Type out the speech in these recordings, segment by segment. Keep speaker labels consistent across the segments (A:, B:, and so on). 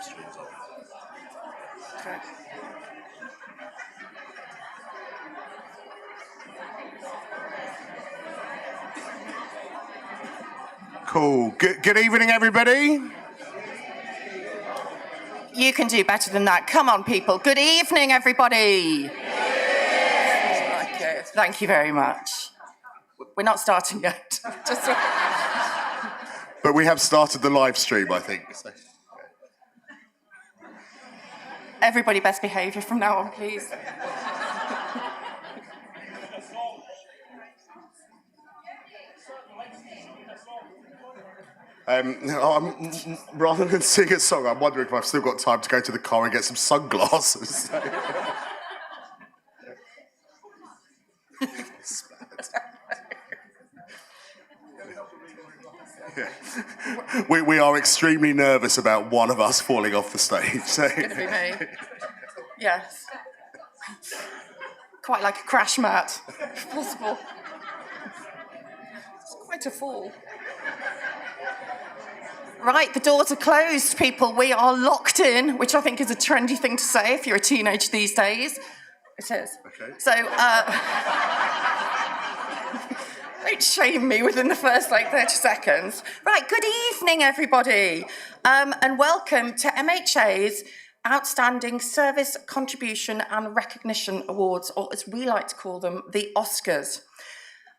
A: live streams on.
B: Okay.
A: Cool. Good evening, everybody.
B: You can do better than that. Come on, people. Good evening, everybody. Okay. Thank you very much. We're not starting yet.
A: But we have started the live stream, I think. So.
B: Everybody best behaviour from now on, please.
A: Rather than sing a song, I'm wondering if I've still got time to go to the car and get some sunglasses. Yeah. We are extremely nervous about one of us falling off the stage. So.
B: It's going to be me. Yes. Quite like a crash mat, if possible. It's quite a fall. Right, the doors are closed, people. We are locked in, which I think is a trendy thing to say if you're a teenager these days. It is.
A: Okay.
B: So, don't shame me within the first, 30 seconds. Right, good evening, everybody. And welcome to MHA's Outstanding Service Contribution and Recognition Awards, or as we like to call them, the Oscars.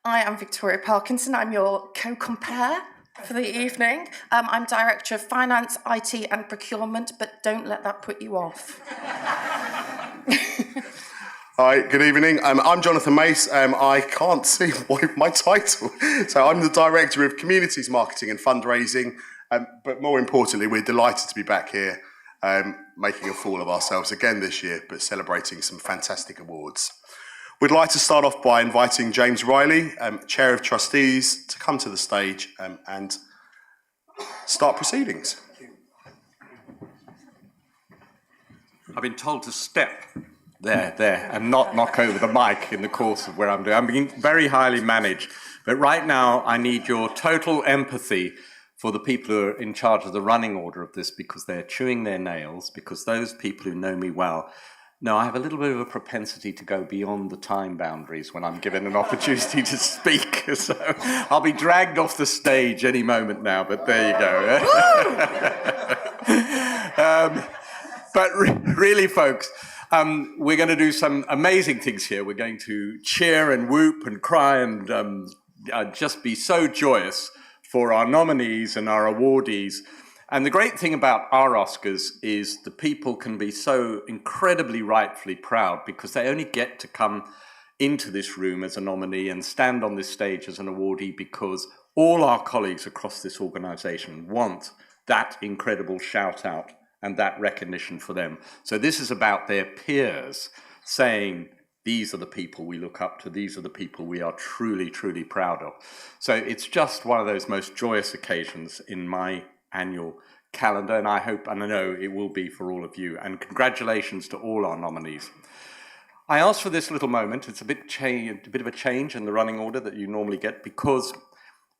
B: I am Victoria Parkinson. I'm your co-compare for the evening. I'm Director of Finance, IT and Procurement, but don't let that put you off.
A: Hi, good evening. I'm Jonathan Mace. I can't see my title. So I'm the Director of Communities Marketing and Fundraising. But more importantly, we're delighted to be back here making a fool of ourselves again this year, but celebrating some fantastic awards. We'd like to start off by inviting James Riley, Chair of Trustees, to come to the stage and start proceedings.
C: I've been told to step there, and not knock over the mic in the course of where I'm doing. I'm being very highly managed, but right now I need your total empathy for the people who are in charge of the running order of this, because they're chewing their nails, because those people who know me well know I have a little bit of a propensity to go beyond the time boundaries when I'm given an opportunity to speak. So I'll be dragged off the stage any moment now, but there you go. But really, folks, we're going to do some amazing things here. We're going to cheer and whoop and cry and just be so joyous for our nominees and our awardees. And the great thing about our Oscars is the people can be so incredibly rightfully proud because they only get to come into this room as a nominee and stand on this stage as an awardee because all our colleagues across this organisation want that incredible shout out and that recognition for them. So this is about their peers saying, these are the people we look up to, these are the people we are truly, truly proud of. So it's just one of those most joyous occasions in my annual calendar, and I hope and I know it will be for all of you. And congratulations to all our nominees. I asked for this little moment. It's a bit of a change in the running order that you normally get because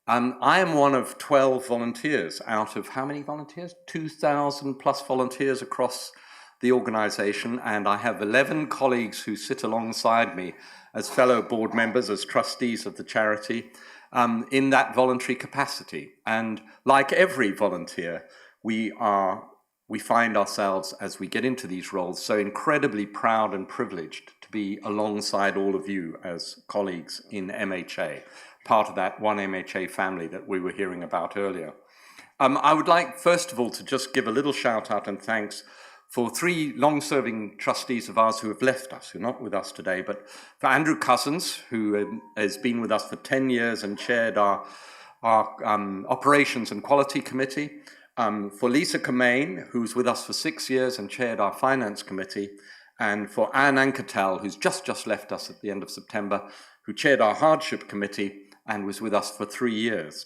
C: I am one of 12 volunteers out of how many volunteers? 2,000 plus volunteers across the organisation, and I have 11 colleagues who sit alongside me as fellow board members, as trustees of the charity, in that voluntary capacity. And like every volunteer, we find ourselves, as we get into these roles, so incredibly proud and privileged to be alongside all of you as colleagues in MHA, part of that one MHA family that we were hearing about earlier. I would like, first of all, to just give a little shout out and thanks for 3 long-serving trustees of ours who have left us, who are not with us today, but for Andrew Cousins, who has been with us for 10 years and chaired our Operations and Quality Committee, for Lisa Kamain, who's with us for 6 years and chaired our Finance Committee, and for Anne Anketel, who's just left us at the end of September, who chaired our Hardship Committee and was with us for 3 years.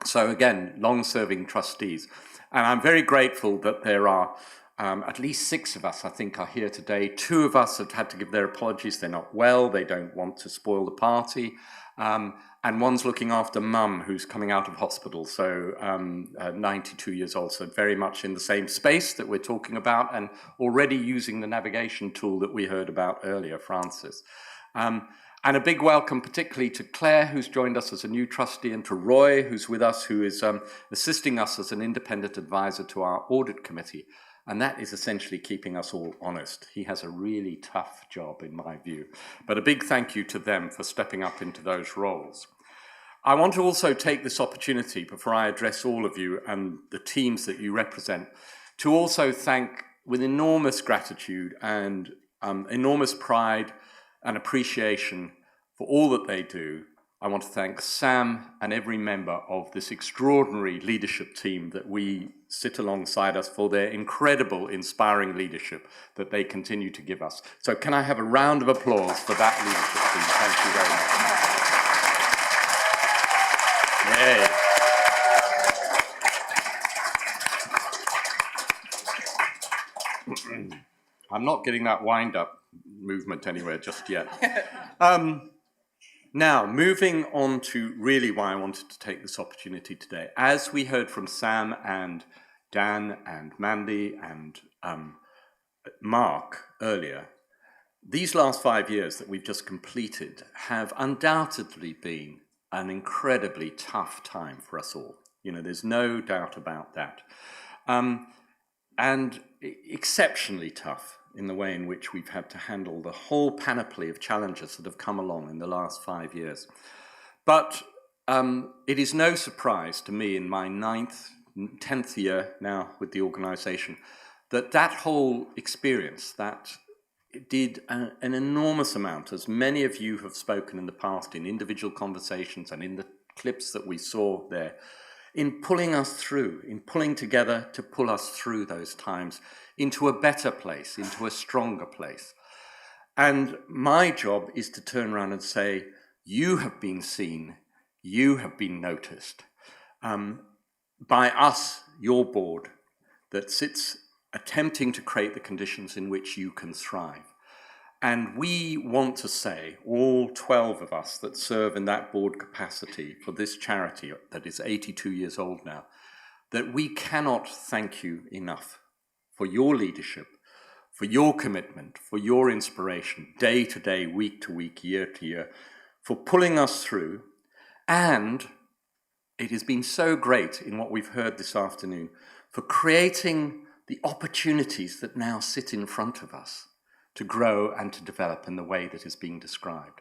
C: So again, long-serving trustees. And I'm very grateful that there are At least 6 of us, I think, are here today. 2 of us have had to give their apologies. They're not well. They don't want to spoil the party. And one's looking after mum, who's coming out of hospital, so 92 years old, so very much in the same space that we're talking about, and already using the navigation tool that we heard about earlier, Francis. And a big welcome particularly to Claire, who's joined us as a new trustee, and to Roy, who's with us, who is assisting us as an independent advisor to our audit committee. And that is essentially keeping us all honest. He has a really tough job, in my view. But a big thank you to them for stepping up into those roles. I want to also take this opportunity, before I address all of you and the teams that you represent, to also thank, with enormous gratitude and enormous pride and appreciation for all that they do, I want to thank Sam and every member of this extraordinary leadership team that we sit alongside us for their incredible, inspiring leadership that they continue to give us. So can I have a round of applause for that leadership team? Thank you very much. Yay. I'm not getting that wind-up movement anywhere just yet. Now, moving on to really why I wanted to take this opportunity today. As we heard from Sam and Dan and Mandy and Mark earlier, these last 5 years that we've just completed have undoubtedly been an incredibly tough time for us all. You know, there's no doubt about that. And exceptionally tough in the way in which we've had to handle the whole panoply of challenges that have come along in the last 5 years. But it is no surprise to me in my 10th year now with the organisation that that whole experience, that did an enormous amount, as many of you have spoken in the past in individual conversations and in the clips that we saw there, in pulling us through, in pulling together to pull us through those times into a better place, into a stronger place. And my job is to turn around and say, you have been seen, you have been noticed by us, your board, that sits attempting to create the conditions in which you can thrive. And we want to say, all 12 of us that serve in that board capacity for this charity that is 82 years old now, that we cannot thank you enough for your leadership, for your commitment, for your inspiration, day to day, week to week, year to year, for pulling us through. And it has been so great in what we've heard this afternoon, for creating the opportunities that now sit in front of us to grow and to develop in the way that is being described.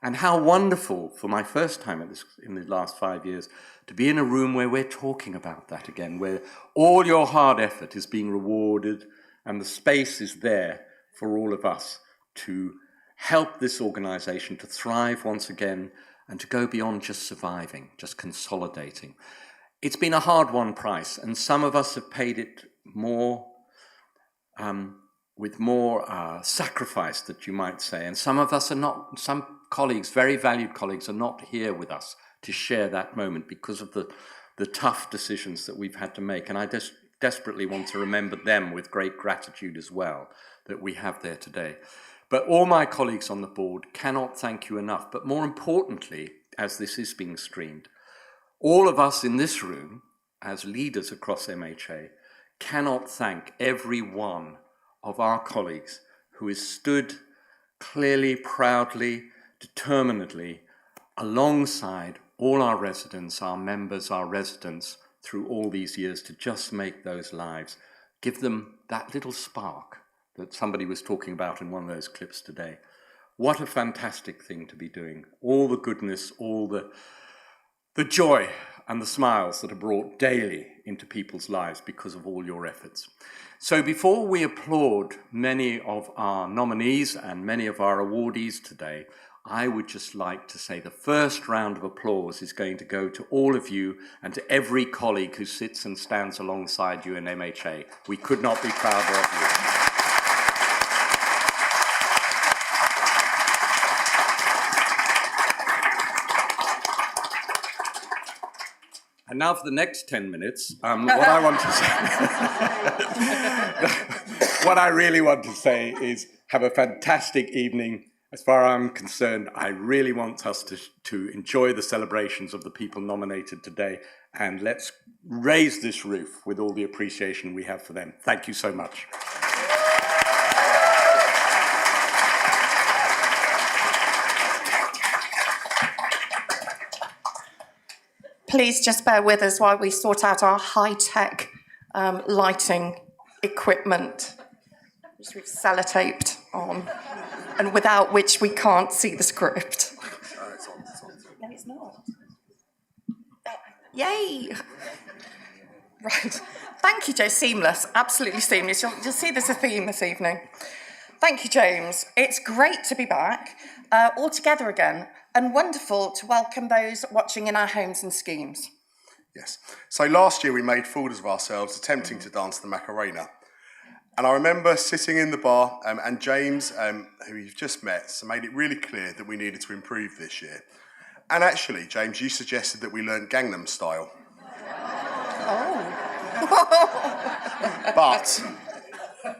C: And how wonderful for my first time in the last 5 years to be in a room where we're talking about that again, where all your hard effort is being rewarded and the space is there for all of us to help this organisation to thrive once again and to go beyond just surviving, just consolidating. It's been a hard-won price, and some of us have paid it more with more sacrifice, that you might say. And some of us are not, some colleagues, very valued colleagues, are not here with us to share that moment because of the tough decisions that we've had to make. And I desperately want to remember them with great gratitude as well, that we have there today. But all my colleagues on the board cannot thank you enough. But more importantly, as this is being streamed, all of us in this room, as leaders across MHA, cannot thank every one of our colleagues who has stood clearly, proudly, determinedly alongside all our residents, our members, our residents through all these years to just make those lives, give them that little spark that somebody was talking about in one of those clips today. What a fantastic thing to be doing. All the goodness, all the joy and the smiles that are brought daily into people's lives because of all your efforts. So before we applaud many of our nominees and many of our awardees today, I would just like to say the first round of applause is going to go to all of you and to every colleague who sits and stands alongside you in MHA. We could not be prouder of you. And now for the next 10 minutes, what I want to say, what I really want to say is have a fantastic evening. As far as I'm concerned, I really want us to enjoy the celebrations of the people nominated today, and let's raise this roof with all the appreciation we have for them. Thank you so much.
B: Please just bear with us while we sort out our high-tech lighting equipment, which we've sellotaped on, and without which we can't see the script. No, it's not. Yay! Right. Thank you, Joe. Seamless. Absolutely seamless. You'll see there's a theme this evening. Thank you, James. It's great to be back all together again, and wonderful to welcome those watching in our homes and schemes.
A: Yes. So last year we made fools of ourselves attempting to dance the Macarena. And I remember sitting in the bar and James, who you've just met, made it really clear that we needed to improve this year. And actually, James, you suggested that we learn Gangnam Style.
B: Oh.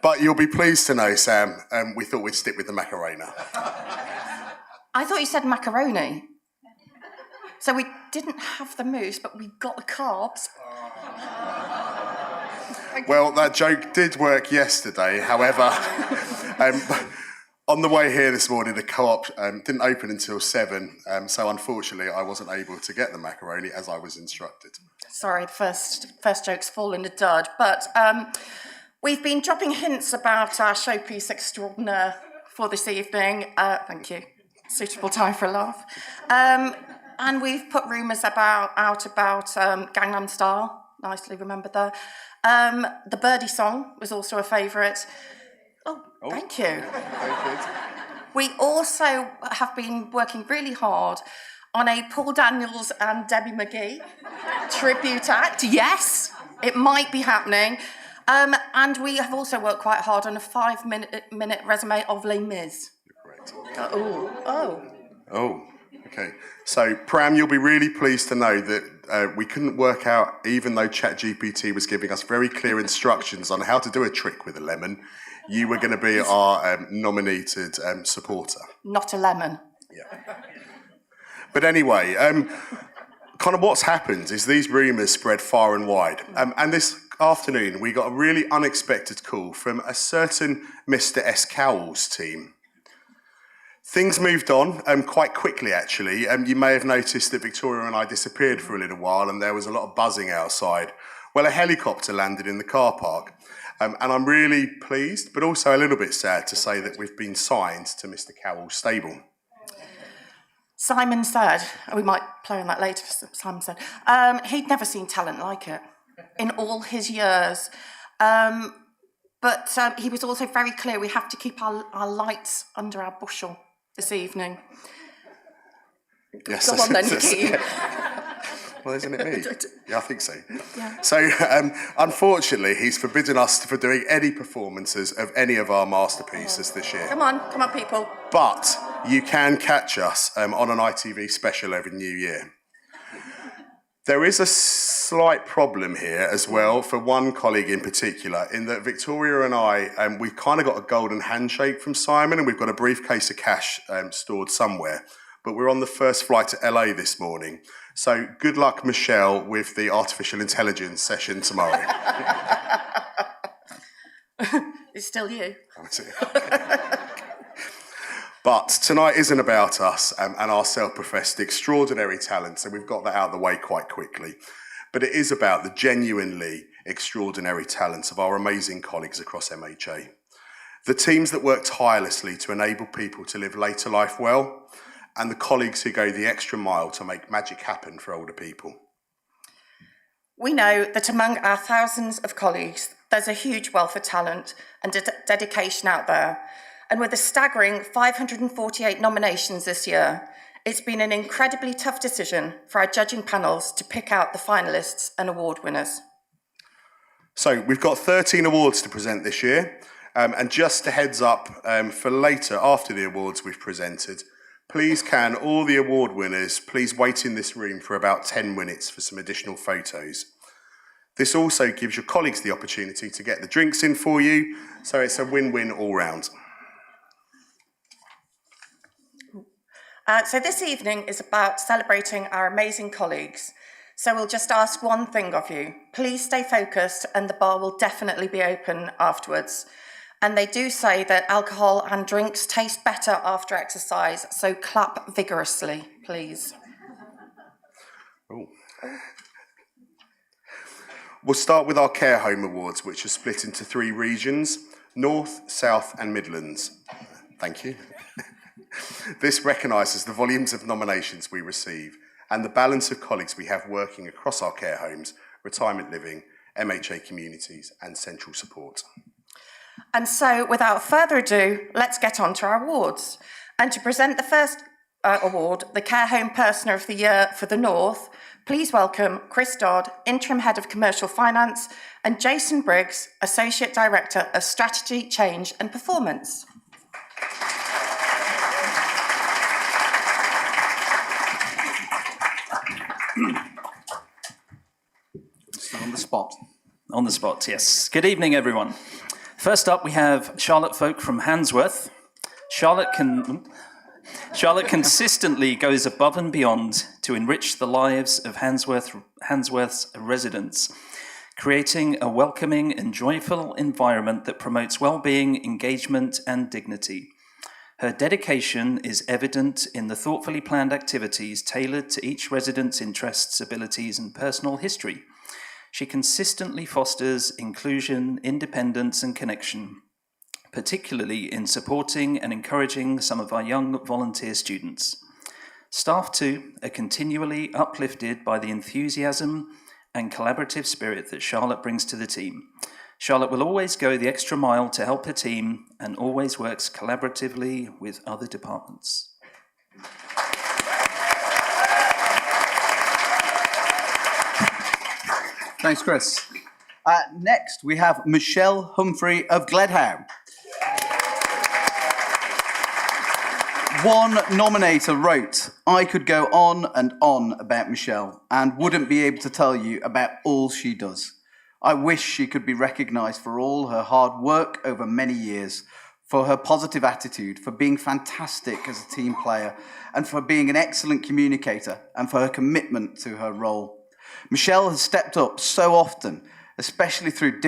A: But you'll be pleased to know, Sam, we thought we'd stick with the Macarena.
B: I thought you said macaroni. So we didn't have the moves, but we got the carbs.
A: Well, that joke did work yesterday. However, on the way here this morning, the co-op didn't open until 7. So unfortunately, I wasn't able to get the macaroni as I was instructed.
B: Sorry, the first joke's fallen a dud. But we've been dropping hints about our showpiece extraordinaire for this evening. Thank you. Suitable time for a laugh. And we've put rumours out about Gangnam Style. Nicely remembered there. The Birdie song was also a favourite. Oh, thank you. We also have been working really hard on a Paul Daniels and Debbie McGee tribute act. Yes, it might be happening. And we have also worked quite hard on a 5-minute resume of Les Mis.
A: Correct.
B: Oh.
A: Okay. So, Pram, you'll be really pleased to know that we couldn't work out, even though ChatGPT was giving us very clear instructions on how to do a trick with a lemon, you were going to be our nominated supporter.
B: Not a lemon.
A: Yeah. But anyway, kind of what's happened is these rumours spread far and wide. And this afternoon, we got a really unexpected call from a certain Mr. S. Cowell's team. Things moved on quite quickly, actually. You may have noticed that Victoria and I disappeared for a little while and there was a lot of buzzing outside. Well, a helicopter landed in the car park. And I'm really pleased, but also a little bit sad to say that we've been signed to Mr. Cowell's stable.
B: Simon said, we might play on that later, Simon said, he'd never seen talent like it in all his years. But he was also very clear we have to keep our lights under our bushel this evening.
A: Yes.
B: Go on then, Nikki.
A: Well, isn't it me? Yeah, I think so.
B: Yeah.
A: So, unfortunately, he's forbidden us for doing any performances of any of our masterpieces this year.
B: Come on, people.
A: But you can catch us on an ITV special over New Year. There is a slight problem here as well for one colleague in particular, in that Victoria and I, we've kind of got a golden handshake from Simon and we've got a briefcase of cash stored somewhere. But we're on the first flight to LA this morning. So good luck, Michelle, with the artificial intelligence session tomorrow.
B: It's still you.
A: But tonight isn't about us and our self-professed extraordinary talent, so we've got that out of the way quite quickly. But it is about the genuinely extraordinary talents of our amazing colleagues across MHA. The teams that work tirelessly to enable people to live later life well, and the colleagues who go the extra mile to make magic happen for older people.
B: We know that among our thousands of colleagues, there's a huge wealth of talent and dedication out there. And with a staggering 548 nominations this year, it's been an incredibly tough decision for our judging panels to pick out the finalists and award winners.
A: So we've got 13 awards to present this year. And just a heads up for later, after the awards we've presented, Please can all the award winners please wait in this room for about 10 minutes for some additional photos. This also gives your colleagues the opportunity to get the drinks in for you, so it's a win-win all round.
B: So this evening is about celebrating our amazing colleagues. So we'll just ask one thing of you. Please stay focused and the bar will definitely be open afterwards. And they do say that alcohol and drinks taste better after exercise, so clap vigorously, please.
A: Ooh. We'll start with our Care Home Awards, which are split into 3 regions, North, South and Midlands. Thank you. This recognises the volumes of nominations we receive and the balance of colleagues we have working across our care homes, retirement living, MHA communities and central support.
B: And so, without further ado, let's get on to our awards. And to present the first award, the Care Home Person of the Year for the North, please welcome Chris Dodd, Interim Head of Commercial Finance, and Jason Briggs, Associate Director of Strategy, Change and Performance.
D: On the spot.
E: On the spot, yes. Good evening, everyone. First up, we have Charlotte Folk from Handsworth. Charlotte consistently goes above and beyond to enrich the lives of Handsworth's residents, creating a welcoming and joyful environment that promotes well-being, engagement, and dignity. Her dedication is evident in the thoughtfully planned activities tailored to each resident's interests, abilities, and personal history. She consistently fosters inclusion, independence, and connection, particularly in supporting and encouraging some of our young volunteer students. Staff, too, are continually uplifted by the enthusiasm and collaborative spirit that Charlotte brings to the team. Charlotte will always go the extra mile to help her team and always works collaboratively with other departments.
D: Thanks, Chris. Next, we have Michelle Humphrey of Gledhow. One nominator wrote, "I could go on and on about Michelle and wouldn't be able to tell you about all she does. I wish she could be recognised for all her hard work over many years, for her positive attitude, for being fantastic as a team player, and for being an excellent communicator, and for her commitment to her role. Michelle has stepped up so often, especially through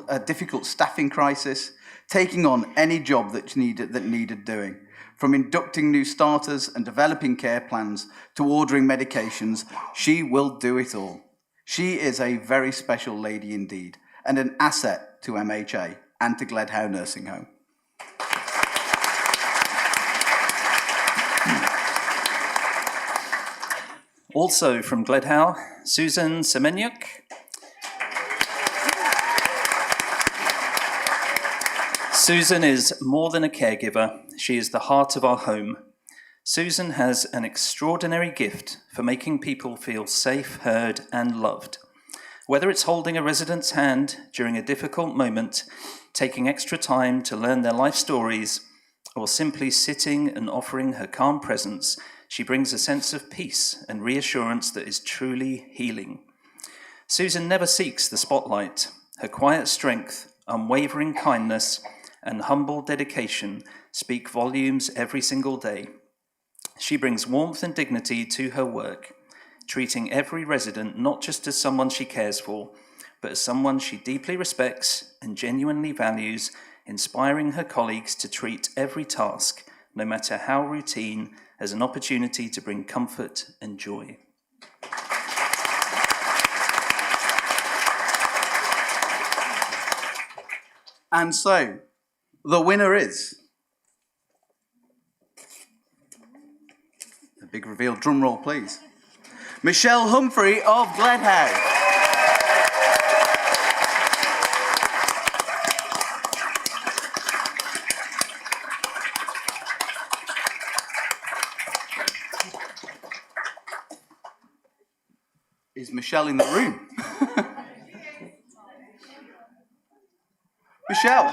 D: a difficult staffing crisis, taking on any job that needed doing. From inducting new starters and developing care plans to ordering medications, she will do it all. She is a very special lady indeed, and an asset to MHA and to Gledhow Nursing Home."
E: Also from Gledhow, Susan Semenyuk. Susan is more than a caregiver. She is the heart of our home. Susan has an extraordinary gift for making people feel safe, heard, and loved. Whether it's holding a resident's hand during a difficult moment, taking extra time to learn their life stories, or simply sitting and offering her calm presence, she brings a sense of peace and reassurance that is truly healing. Susan never seeks the spotlight. Her quiet strength, unwavering kindness, and humble dedication speak volumes every single day. She brings warmth and dignity to her work, treating every resident not just as someone she cares for, but as someone she deeply respects and genuinely values, inspiring her colleagues to treat every task, no matter how routine, as an opportunity to bring comfort and joy.
D: And so, the winner is... A big reveal, drum roll please. Michelle Humphrey of Gledhow. Is Michelle in the room? Michelle.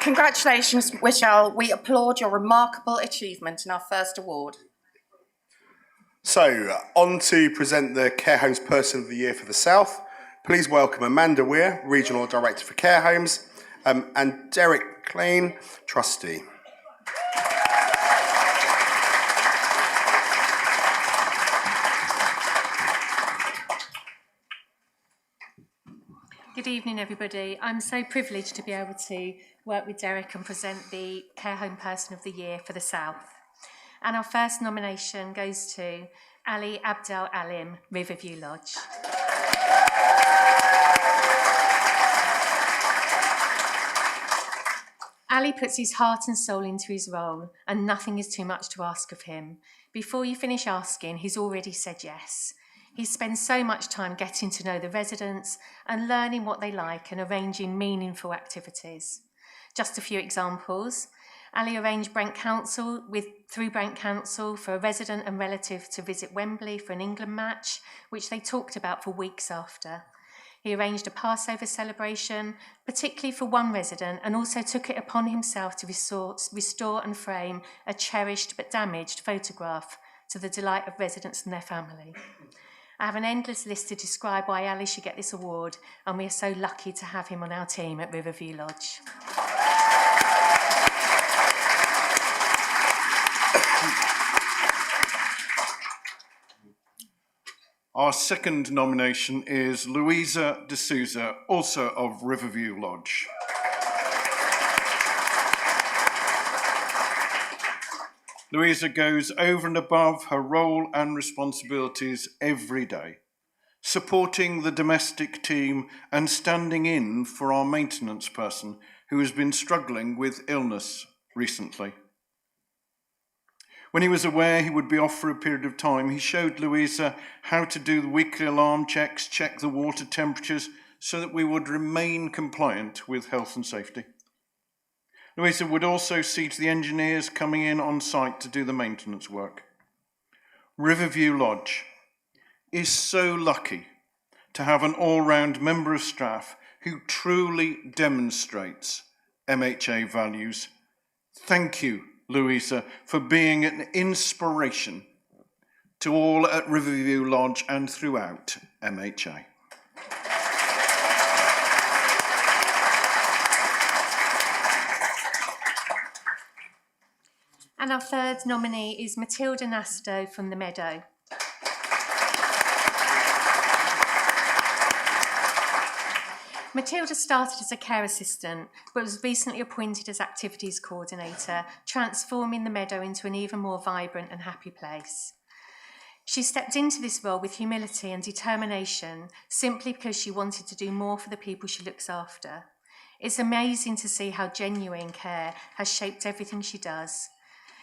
B: Congratulations, Michelle. We applaud your remarkable achievement in our first award.
A: So, on to present the Care Homes Person of the Year for the South. Please welcome Amanda Weir, Regional Director for Care Homes, and Derek Klein, Trustee.
F: Good evening, everybody. I'm so privileged to be able to work with Derek and present the Care Home Person of the Year for the South. And our first nomination goes to Ali Abdel Alim, Riverview Lodge. Ali puts his heart and soul into his role, and nothing is too much to ask of him. Before you finish asking, he's already said yes. He spends so much time getting to know the residents and learning what they like and arranging meaningful activities. Just a few examples. Ali arranged through Brent Council for a resident and relative to visit Wembley for an England match, which they talked about for weeks after. He arranged a Passover celebration, particularly for one resident, and also took it upon himself to restore and frame a cherished but damaged photograph to the delight of residents and their family. I have an endless list to describe why Ali should get this award, and we are so lucky to have him on our team at Riverview Lodge.
G: Our second nomination is Louisa D'Souza, also of Riverview Lodge. Louisa goes over and above her role and responsibilities every day, supporting the domestic team and standing in for our maintenance person who has been struggling with illness recently. When he was aware he would be off for a period of time, he showed Louisa how to do the weekly alarm checks, check the water temperatures, so that we would remain compliant with health and safety. Louisa would also see to the engineers coming in on site to do the maintenance work. Riverview Lodge is so lucky to have an all-round member of staff who truly demonstrates MHA values. Thank you, Louisa, for being an inspiration to all at Riverview Lodge and throughout MHA.
F: And our third nominee is Matilda Nasto from The Meadow. Matilda started as a care assistant, but was recently appointed as activities coordinator, transforming The Meadow into an even more vibrant and happy place. She stepped into this role with humility and determination, simply because she wanted to do more for the people she looks after. It's amazing to see how genuine care has shaped everything she does.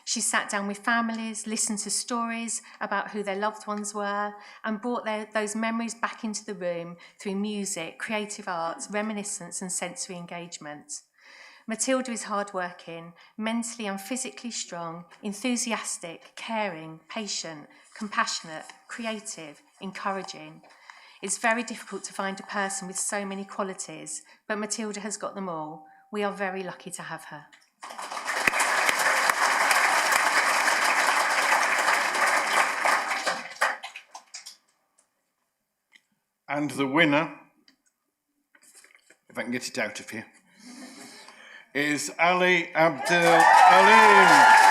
F: She sat down with families, listened to stories about who their loved ones were, and brought those memories back into the room through music, creative arts, reminiscence, and sensory engagement. Matilda is hardworking, mentally and physically strong, enthusiastic, caring, patient, compassionate, creative, encouraging. It's very difficult to find a person with so many qualities, but Matilda has got them all. We are very lucky to have her.
G: And the winner, if I can get it out of here, is Ali Abdel Alim.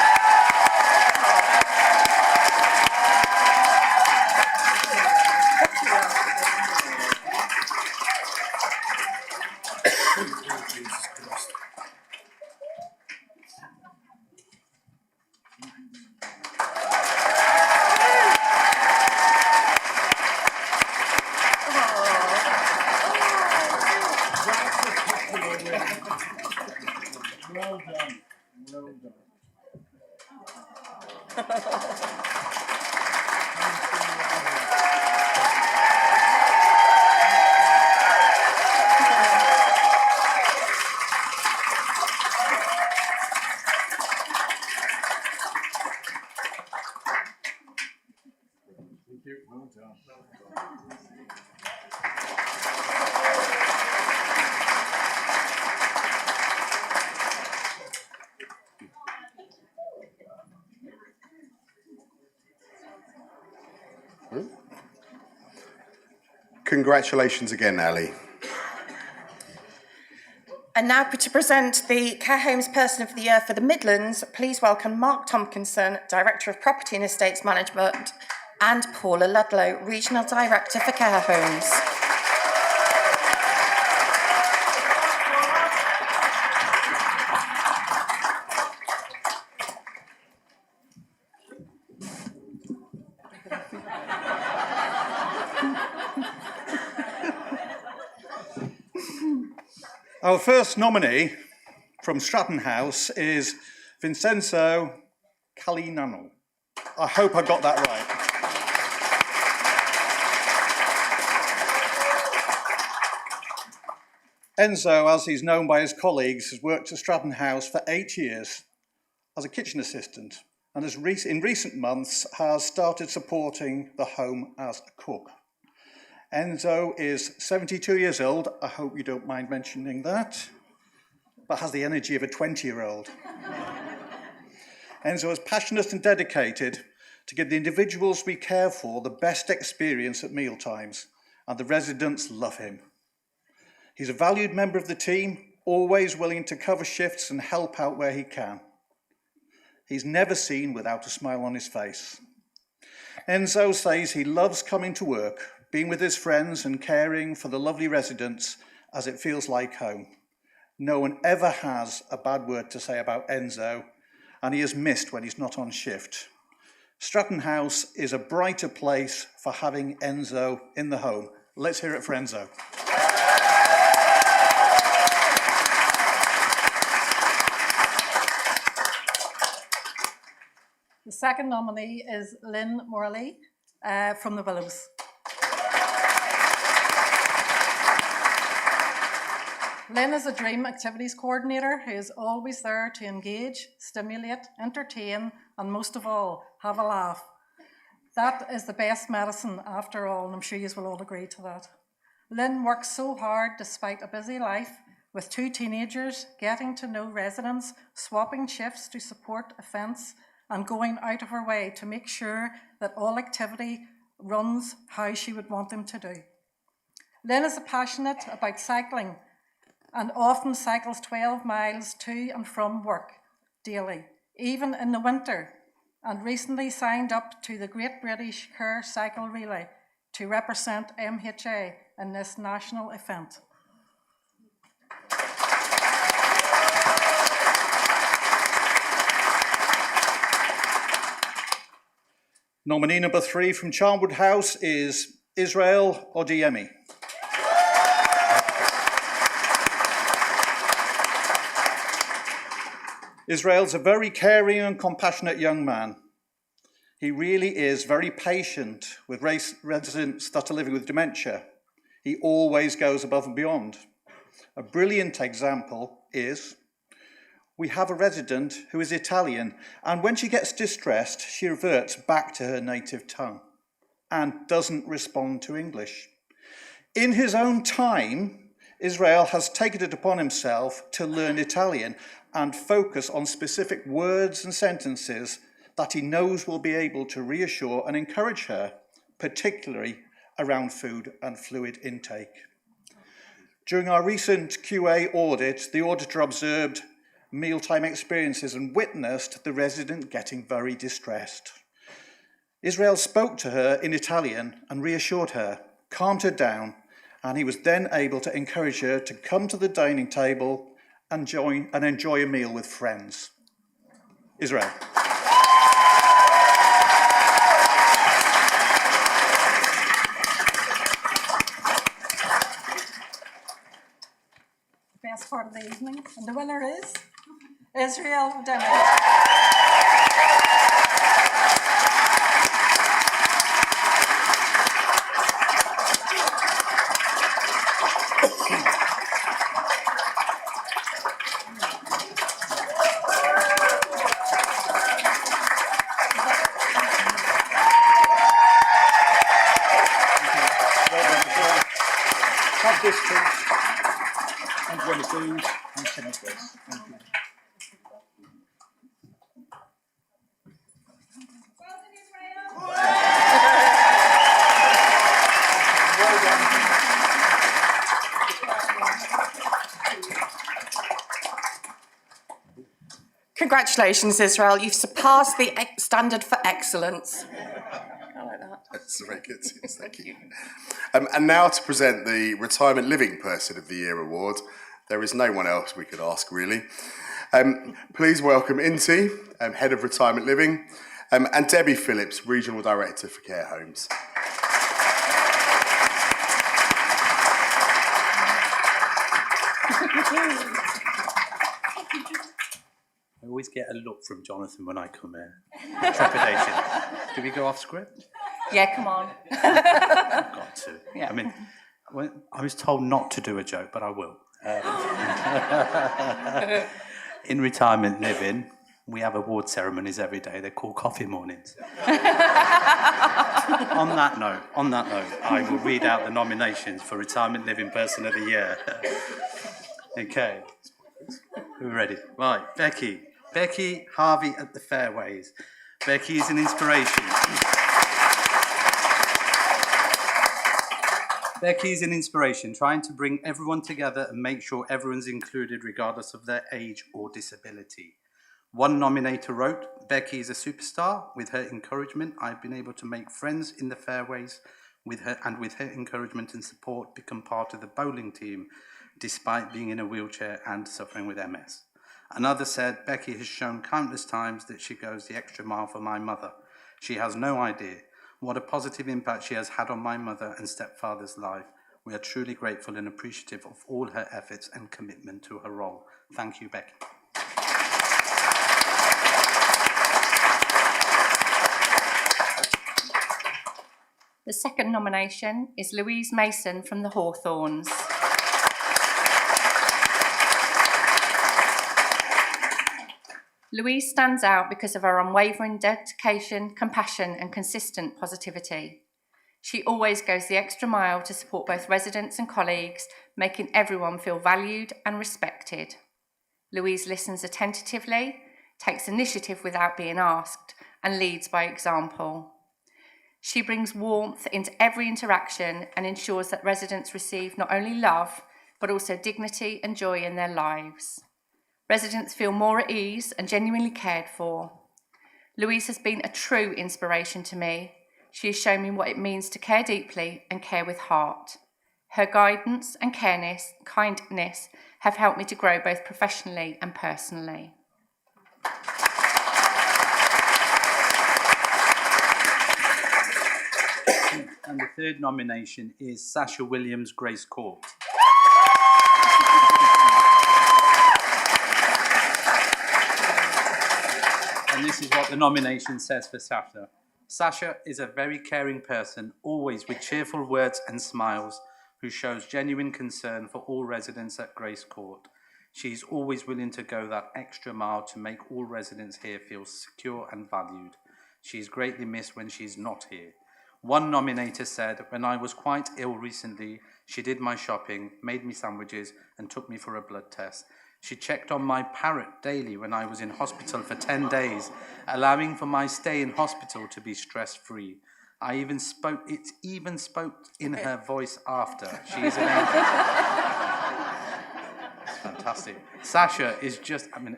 A: Congratulations again, Ali.
B: And now to present the Care Homes Person of the Year for the Midlands, please welcome Mark Tompkinson, Director of Property and Estates Management, and Paula Ludlow, Regional Director for Care Homes.
H: Our first nominee from Stratton House is Vincenzo Calinano. I hope I got that right. Enzo, as he's known by his colleagues, has worked at Stratton House for 8 years as a kitchen assistant and in recent months has started supporting the home as a cook. Enzo is 72 years old, I hope you don't mind mentioning that, but has the energy of a 20-year-old. Enzo is passionate and dedicated to give the individuals we care for the best experience at mealtimes, and the residents love him. He's a valued member of the team, always willing to cover shifts and help out where he can. He's never seen without a smile on his face. Enzo says he loves coming to work, being with his friends and caring for the lovely residents as it feels like home. No one ever has a bad word to say about Enzo, and he is missed when he's not on shift. Stratton House is a brighter place for having Enzo in the home. Let's hear it for Enzo.
I: The second nominee is Lynn Morley from the Willows. Lynn is a dream activities coordinator who is always there to engage, stimulate, entertain, and most of all, have a laugh. That is the best medicine after all, and I'm sure you will all agree to that. Lynn works so hard despite a busy life with 2 teenagers, getting to know residents, swapping shifts to support events, and going out of her way to make sure that all activity runs how she would want them to do. Lynn is passionate about cycling and often cycles 12 miles to and from work daily, even in the winter, and recently signed up to the Great British Care Cycle Relay to represent MHA in this national event.
H: Nominee number 3 from Charnwood House is Israel Odiemi. Israel's a very caring and compassionate young man. He really is very patient with residents that are living with dementia. He always goes above and beyond. A brilliant example is we have a resident who is Italian, and when she gets distressed, she reverts back to her native tongue and doesn't respond to English. In his own time, Israel has taken it upon himself to learn Italian and focus on specific words and sentences that he knows will be able to reassure and encourage her, particularly around food and fluid intake. During our recent QA audit, the auditor observed mealtime experiences and witnessed the resident getting very distressed. Israel spoke to her in Italian and reassured her, calmed her down, and he was then able to encourage her to come to the dining table and enjoy a meal with friends. Israel.
I: Best part of the evening, and the winner is Israel Odiemi.
H: Have this please, and one of these, and some of this. Thank you.
B: Congratulations, Israel. You've surpassed the standard for excellence. I like that.
A: That's very good. Yes, thank you. And now to present the Retirement Living Person of the Year award. There is no one else we could ask, really. Please welcome Inti, Head of Retirement Living, and Debbie Phillips, Regional Director for Care Homes.
J: I always get a look from Jonathan when I come here. Trepidation. Do we go off script?
B: Yeah, come on.
J: I've got to.
B: Yeah.
J: I mean, I was told not to do a joke, but I will. In retirement living, we have award ceremonies every day. They're called coffee mornings. On that note, I will read out the nominations for Retirement Living Person of the Year. Okay. We're ready. Right, Becky. Becky Harvey at the Fairways. Becky is an inspiration. Becky is an inspiration, trying to bring everyone together and make sure everyone's included regardless of their age or disability. One nominator wrote, Becky is a superstar. With her encouragement, I've been able to make friends in the Fairways with her encouragement and support, become part of the bowling team, despite being in a wheelchair and suffering with MS. Another said, Becky has shown countless times that she goes the extra mile for my mother. She has no idea what a positive impact she has had on my mother and stepfather's life. We are truly grateful and appreciative of all her efforts and commitment to her role. Thank you, Becky.
K: The second nomination is Louise Mason from the Hawthorns. Louise stands out because of her unwavering dedication, compassion and consistent positivity. She always goes the extra mile to support both residents and colleagues, making everyone feel valued and respected. Louise listens attentively, takes initiative without being asked, and leads by example. She brings warmth into every interaction and ensures that residents receive not only love, but also dignity and joy in their lives. Residents feel more at ease and genuinely cared for. Louise has been a true inspiration to me. She has shown me what it means to care deeply and care with heart. Her guidance and kindness have helped me to grow both professionally and personally.
J: And the third nomination is Sasha Williams, Grace Court. And this is what the nomination says for Sasha. Sasha is a very caring person, always with cheerful words and smiles, who shows genuine concern for all residents at Grace Court. She is always willing to go that extra mile to make all residents here feel secure and valued. She is greatly missed when she's not here. One nominator said, when I was quite ill recently, she did my shopping, made me sandwiches, and took me for a blood test. She checked on my parrot daily when I was in hospital for 10 days, allowing for my stay in hospital to be stress-free. It even spoke in her voice after. She is an angel. It's fantastic. Sasha is just, I'm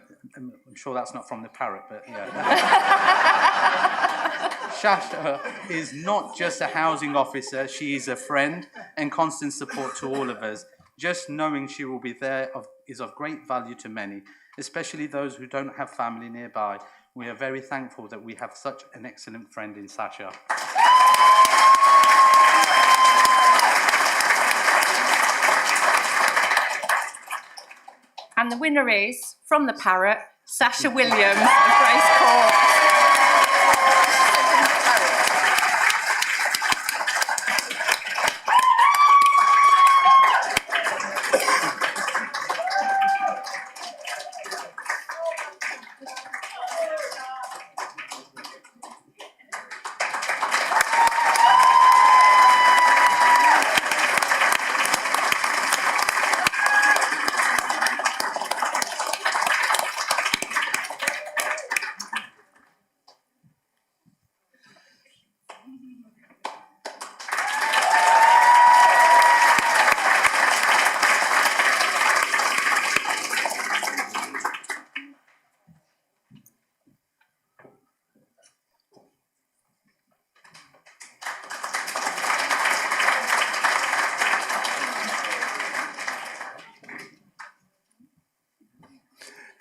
J: sure that's not from the parrot, but yeah. Sasha is not just a housing officer, she is a friend and constant support to all of us. Just knowing she will be there is of great value to many, especially those who don't have family nearby. We are very thankful that we have such an excellent friend in Sasha.
K: And the winner is, from the Parrot, Sasha Williams of Grace Court.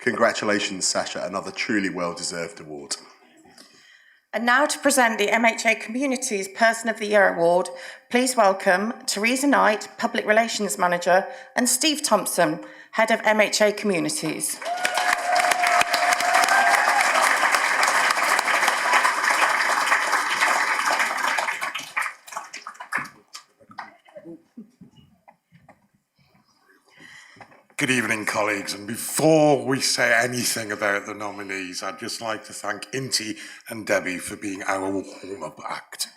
A: Congratulations, Sasha, another truly well-deserved award.
B: And now to present the MHA Communities Person of the Year Award, please welcome Teresa Knight, Public Relations Manager, and Steve Thompson, Head of MHA Communities.
L: Good evening, colleagues, and before we say anything about the nominees, I'd just like to thank Inti and Debbie for being our warm-up act.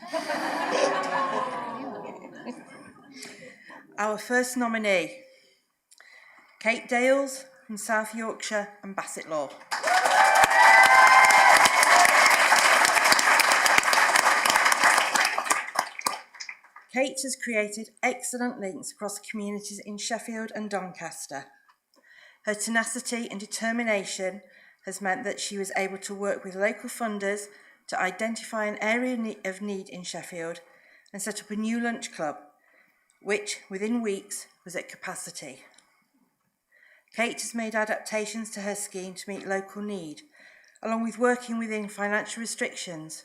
M: Our first nominee, Kate Dales from South Yorkshire and Bassett Law. Kate has created excellent links across communities in Sheffield and Doncaster. Her tenacity and determination has meant that she was able to work with local funders to identify an area of need in Sheffield and set up a new lunch club, which within weeks was at capacity. Kate has made adaptations to her scheme to meet local need, along with working within financial restrictions,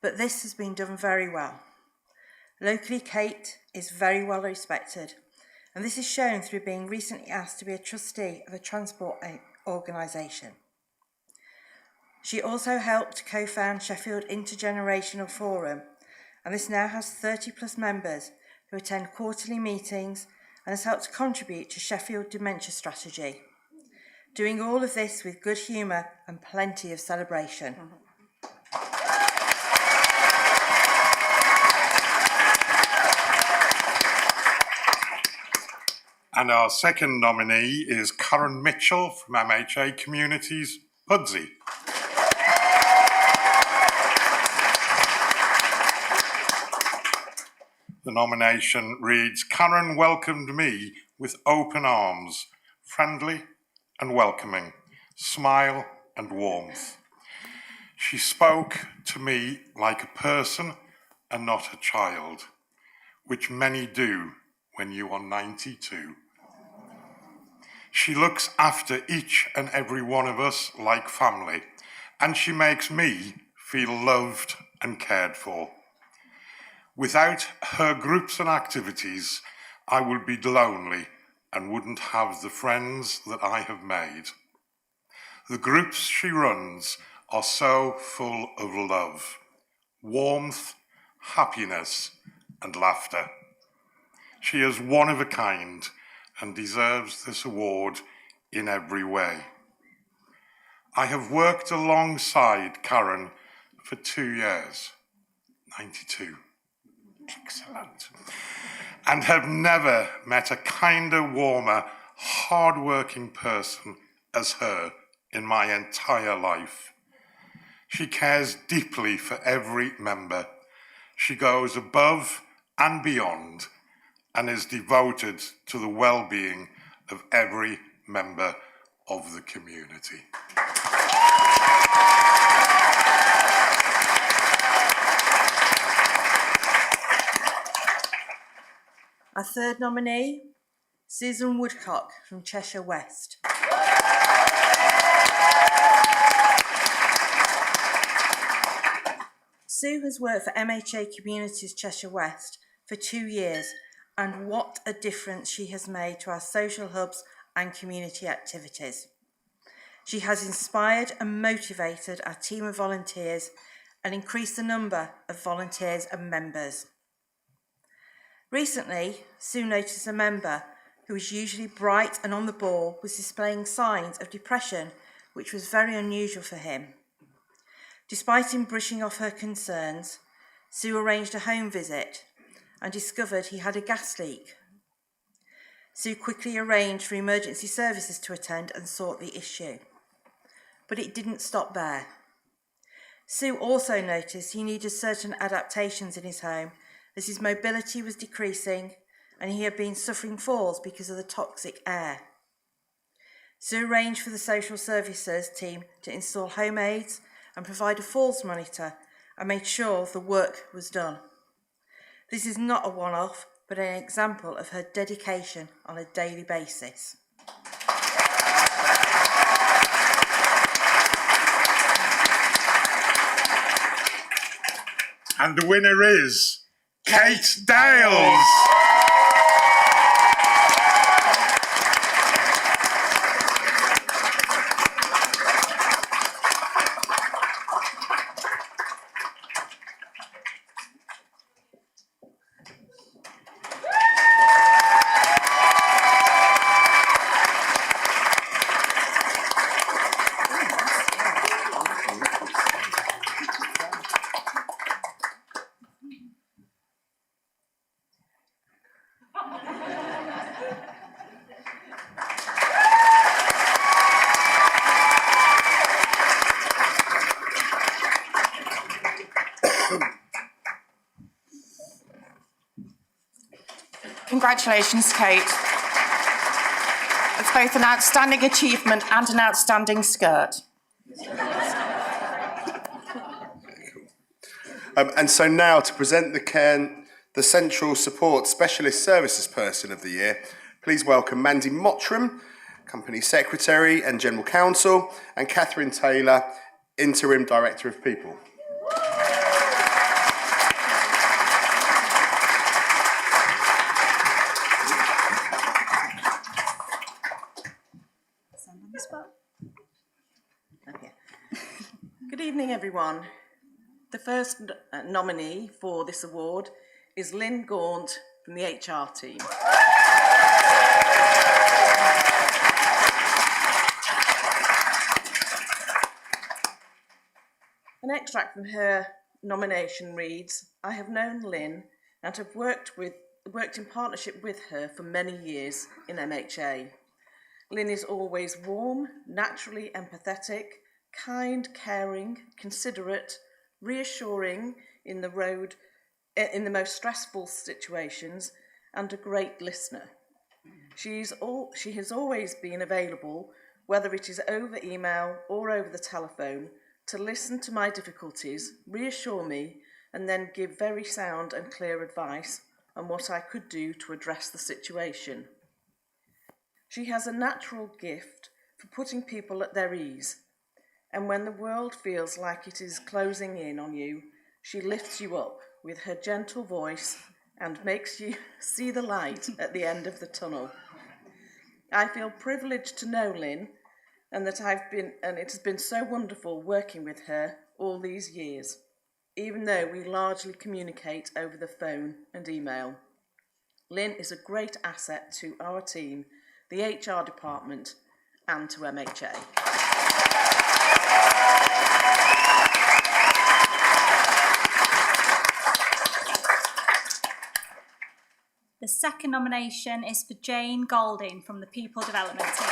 M: but this has been done very well. Locally, Kate is very well respected, and this is shown through being recently asked to be a trustee of a transport organisation. She also helped co-found Sheffield Intergenerational Forum, and this now has 30+ members who attend quarterly meetings and has helped contribute to Sheffield Dementia Strategy. Doing all of this with good humour and plenty of celebration.
L: And our second nominee is Karen Mitchell from MHA Communities, Pudsey. The nomination reads, Karen welcomed me with open arms, friendly and welcoming, smile and warmth. She spoke to me like a person and not a child, which many do when you are 92. She looks after each and every one of us like family, and she makes me feel loved and cared for. Without her groups and activities, I would be lonely and wouldn't have the friends that I have made. The groups she runs are so full of love, warmth, happiness, and laughter. She is one of a kind and deserves this award in every way. I have worked alongside Karen for 2 years, 92, excellent, and have never met a kinder, warmer, hard-working person as her in my entire life. She cares deeply for every member. She goes above and beyond and is devoted to the well-being of every member of the community.
M: Our third nominee, Susan Woodcock from Cheshire West. Sue has worked for MHA Communities Cheshire West for 2 years, and what a difference she has made to our social hubs and community activities. She has inspired and motivated our team of volunteers and increased the number of volunteers and members. Recently, Sue noticed a member who was usually bright and on the ball was displaying signs of depression, which was very unusual for him. Despite him brushing off her concerns, Sue arranged a home visit and discovered he had a gas leak. Sue quickly arranged for emergency services to attend and sort the issue. But it didn't stop there. Sue also noticed he needed certain adaptations in his home as his mobility was decreasing and he had been suffering falls because of the toxic air. Sue arranged for the social services team to install home aids and provide a falls monitor and made sure the work was done. This is not a one-off, but an example of her dedication on a daily basis.
L: And the winner is Kate Dales.
B: Congratulations, Kate. It's both an outstanding achievement and an outstanding skirt.
A: And so now to present the Central Support Specialist Services Person of the Year, please welcome Mandy Mottram, Company Secretary and General Counsel, and Catherine Taylor, Interim Director of People.
N: Okay. Good evening, everyone. The first nominee for this award is Lynn Gaunt from the HR team. An extract from her nomination reads, "I have known Lynn and have worked in partnership with her for many years in MHA. Lynn is always warm, naturally empathetic, kind, caring, considerate, reassuring in the most stressful situations, and a great listener. She has always been available, whether it is over email or over the telephone, to listen to my difficulties, reassure me, and then give very sound and clear advice on what I could do to address the situation. She has a natural gift for putting people at their ease, and when the world feels like it is closing in on you, she lifts you up with her gentle voice and makes you see the light at the end of the tunnel. I feel privileged to know Lynn, and it has been so wonderful working with her all these years, even though we largely communicate over the phone and email. Lynn is a great asset to our team, the HR department, and to MHA.
O: The second nomination is for Jane Golding from the People Development team.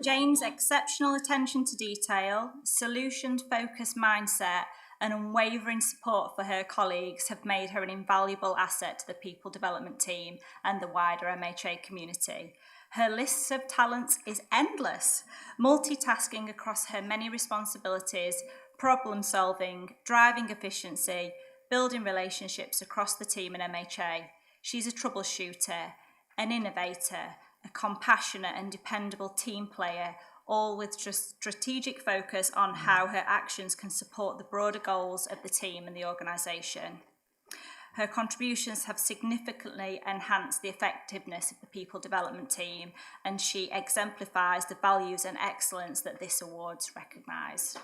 O: Jane's exceptional attention to detail, solution-focused mindset, and unwavering support for her colleagues have made her an invaluable asset to the People Development team and the wider MHA community. Her list of talents is endless, multitasking across her many responsibilities, problem solving, driving efficiency, building relationships across the team in MHA. She's a troubleshooter, an innovator, a compassionate and dependable team player, all with strategic focus on how her actions can support the broader goals of the team and the organisation. Her contributions have significantly enhanced the effectiveness of the People Development team, and she exemplifies the values and excellence that this awards recognise.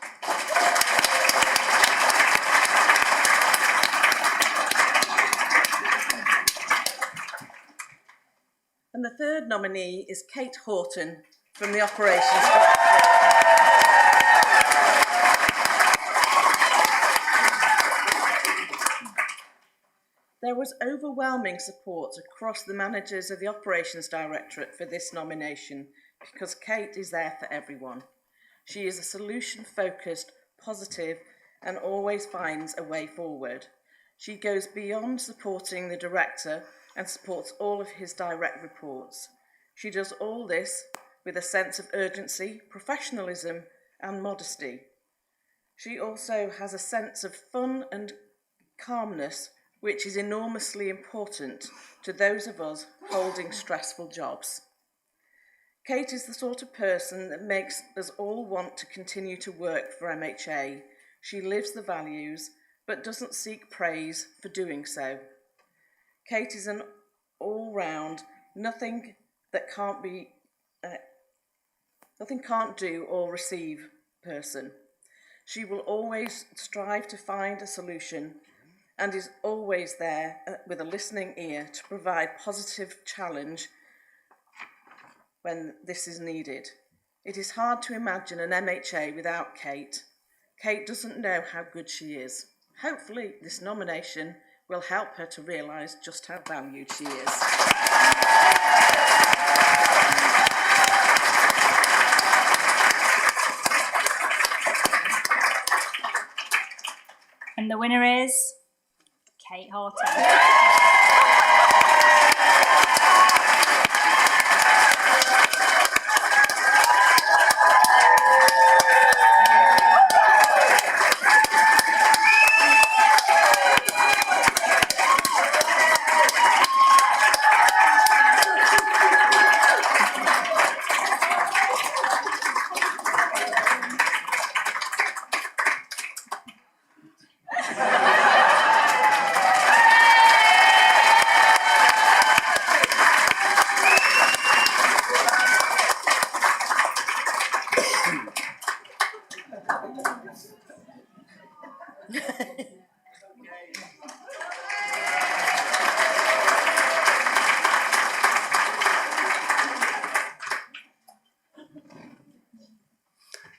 N: And the third nominee is Kate Horton from the Operations Directorate. There was overwhelming support across the managers of the Operations Directorate for this nomination because Kate is there for everyone. She is a solution-focused, positive, and always finds a way forward. She goes beyond supporting the director and supports all of his direct reports. She does all this with a sense of urgency, professionalism, and modesty. She also has a sense of fun and calmness, which is enormously important to those of us holding stressful jobs. Kate is the sort of person that makes us all want to continue to work for MHA. She lives the values, but doesn't seek praise for doing so. Kate is an all-round, nothing can't do or receive person. She will always strive to find a solution and is always there with a listening ear to provide positive challenge when this is needed. It is hard to imagine an MHA without Kate. Kate doesn't know how good she is. Hopefully this nomination will help her to realise just how valued she is.
O: And the winner is Kate Horton.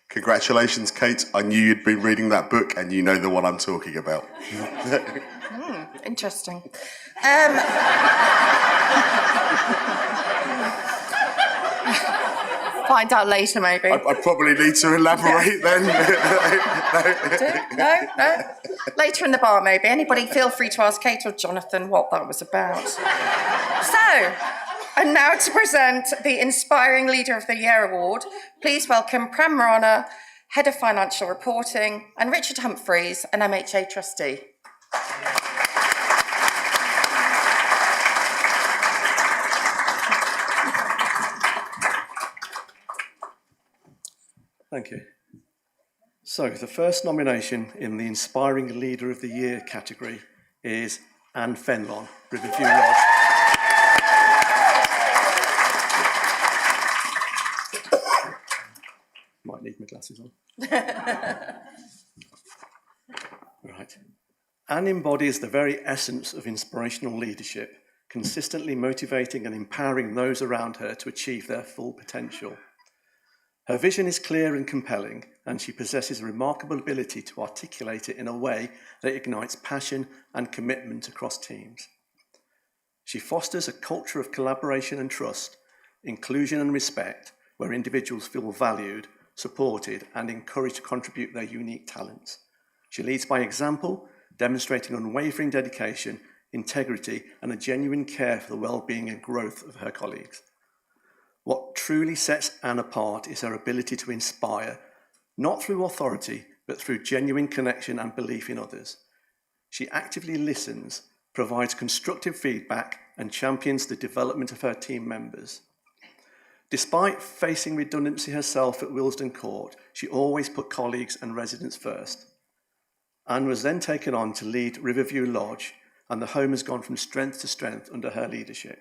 A: Congratulations, Kate. I knew you'd been reading that book and you know the one I'm talking about.
B: Interesting. Find out later, maybe.
A: I probably need to elaborate then.
B: No. Later in the bar, maybe. Anybody feel free to ask Kate or Jonathan what that was about. So, and now to present the Inspiring Leader of the Year Award, please welcome Prem Marana, Head of Financial Reporting, and Richard Humphreys, an MHA trustee.
P: Thank you. So the first nomination in the Inspiring Leader of the Year category is Anne Fenlon, Riverview Lodge. Might need my glasses on. Right. Anne embodies the very essence of inspirational leadership, consistently motivating and empowering those around her to achieve their full potential. Her vision is clear and compelling, and she possesses a remarkable ability to articulate it in a way that ignites passion and commitment across teams. She fosters a culture of collaboration and trust, inclusion and respect, where individuals feel valued, supported, and encouraged to contribute their unique talents. She leads by example, demonstrating unwavering dedication, integrity, and a genuine care for the well-being and growth of her colleagues. What truly sets Anne apart is her ability to inspire, not through authority, but through genuine connection and belief in others. She actively listens, provides constructive feedback, and champions the development of her team members. Despite facing redundancy herself at Willesden Court, she always put colleagues and residents first. Anne was then taken on to lead Riverview Lodge, and the home has gone from strength to strength under her leadership.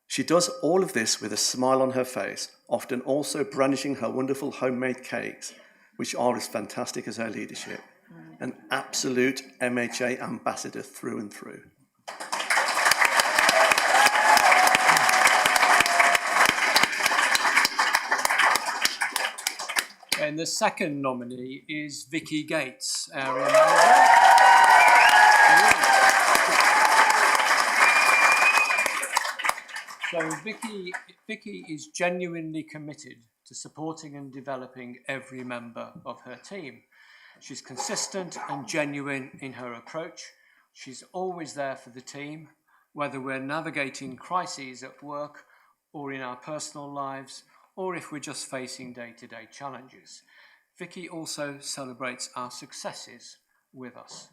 P: She does all of this with a smile on her face, often also brandishing her wonderful homemade cakes, which are as fantastic as her leadership. An absolute MHA ambassador through and through.
Q: And the second nominee is Vicky Gates, area manager. So Vicky is genuinely committed to supporting and developing every member of her team. She's consistent and genuine in her approach. She's always there for the team, whether we're navigating crises at work or in our personal lives, or if we're just facing day-to-day challenges. Vicky also celebrates our successes with us.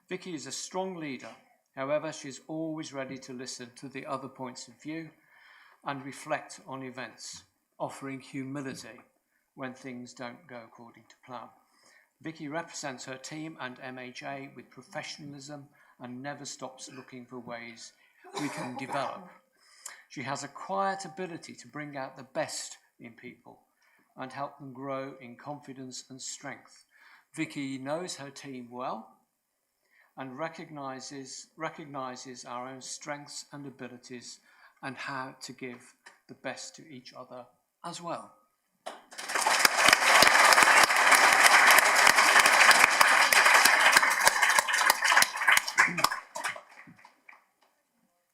Q: Vicky is a strong leader. However, she's always ready to listen to the other points of view. and reflect on events, offering humility when things don't go according to plan. Vicky represents her team and MHA with professionalism and never stops looking for ways we can develop. She has a quiet ability to bring out the best in people and help them grow in confidence and strength. Vicky knows her team well and recognises our own strengths and abilities and how to give the best to each other as well.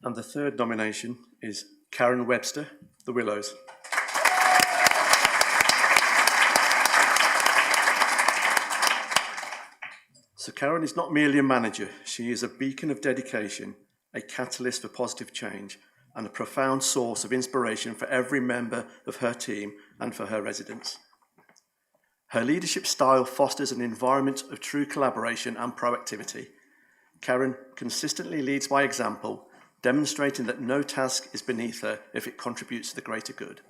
P: And the third nomination is Karen Webster, The Willows. So Karen is not merely a manager, she is a beacon of dedication, a catalyst for positive change, and a profound source of inspiration for every member of her team and for her residents. Her leadership style fosters an environment of true collaboration and proactivity. Karen consistently leads by example, demonstrating that no task is beneath her if it contributes to the greater good.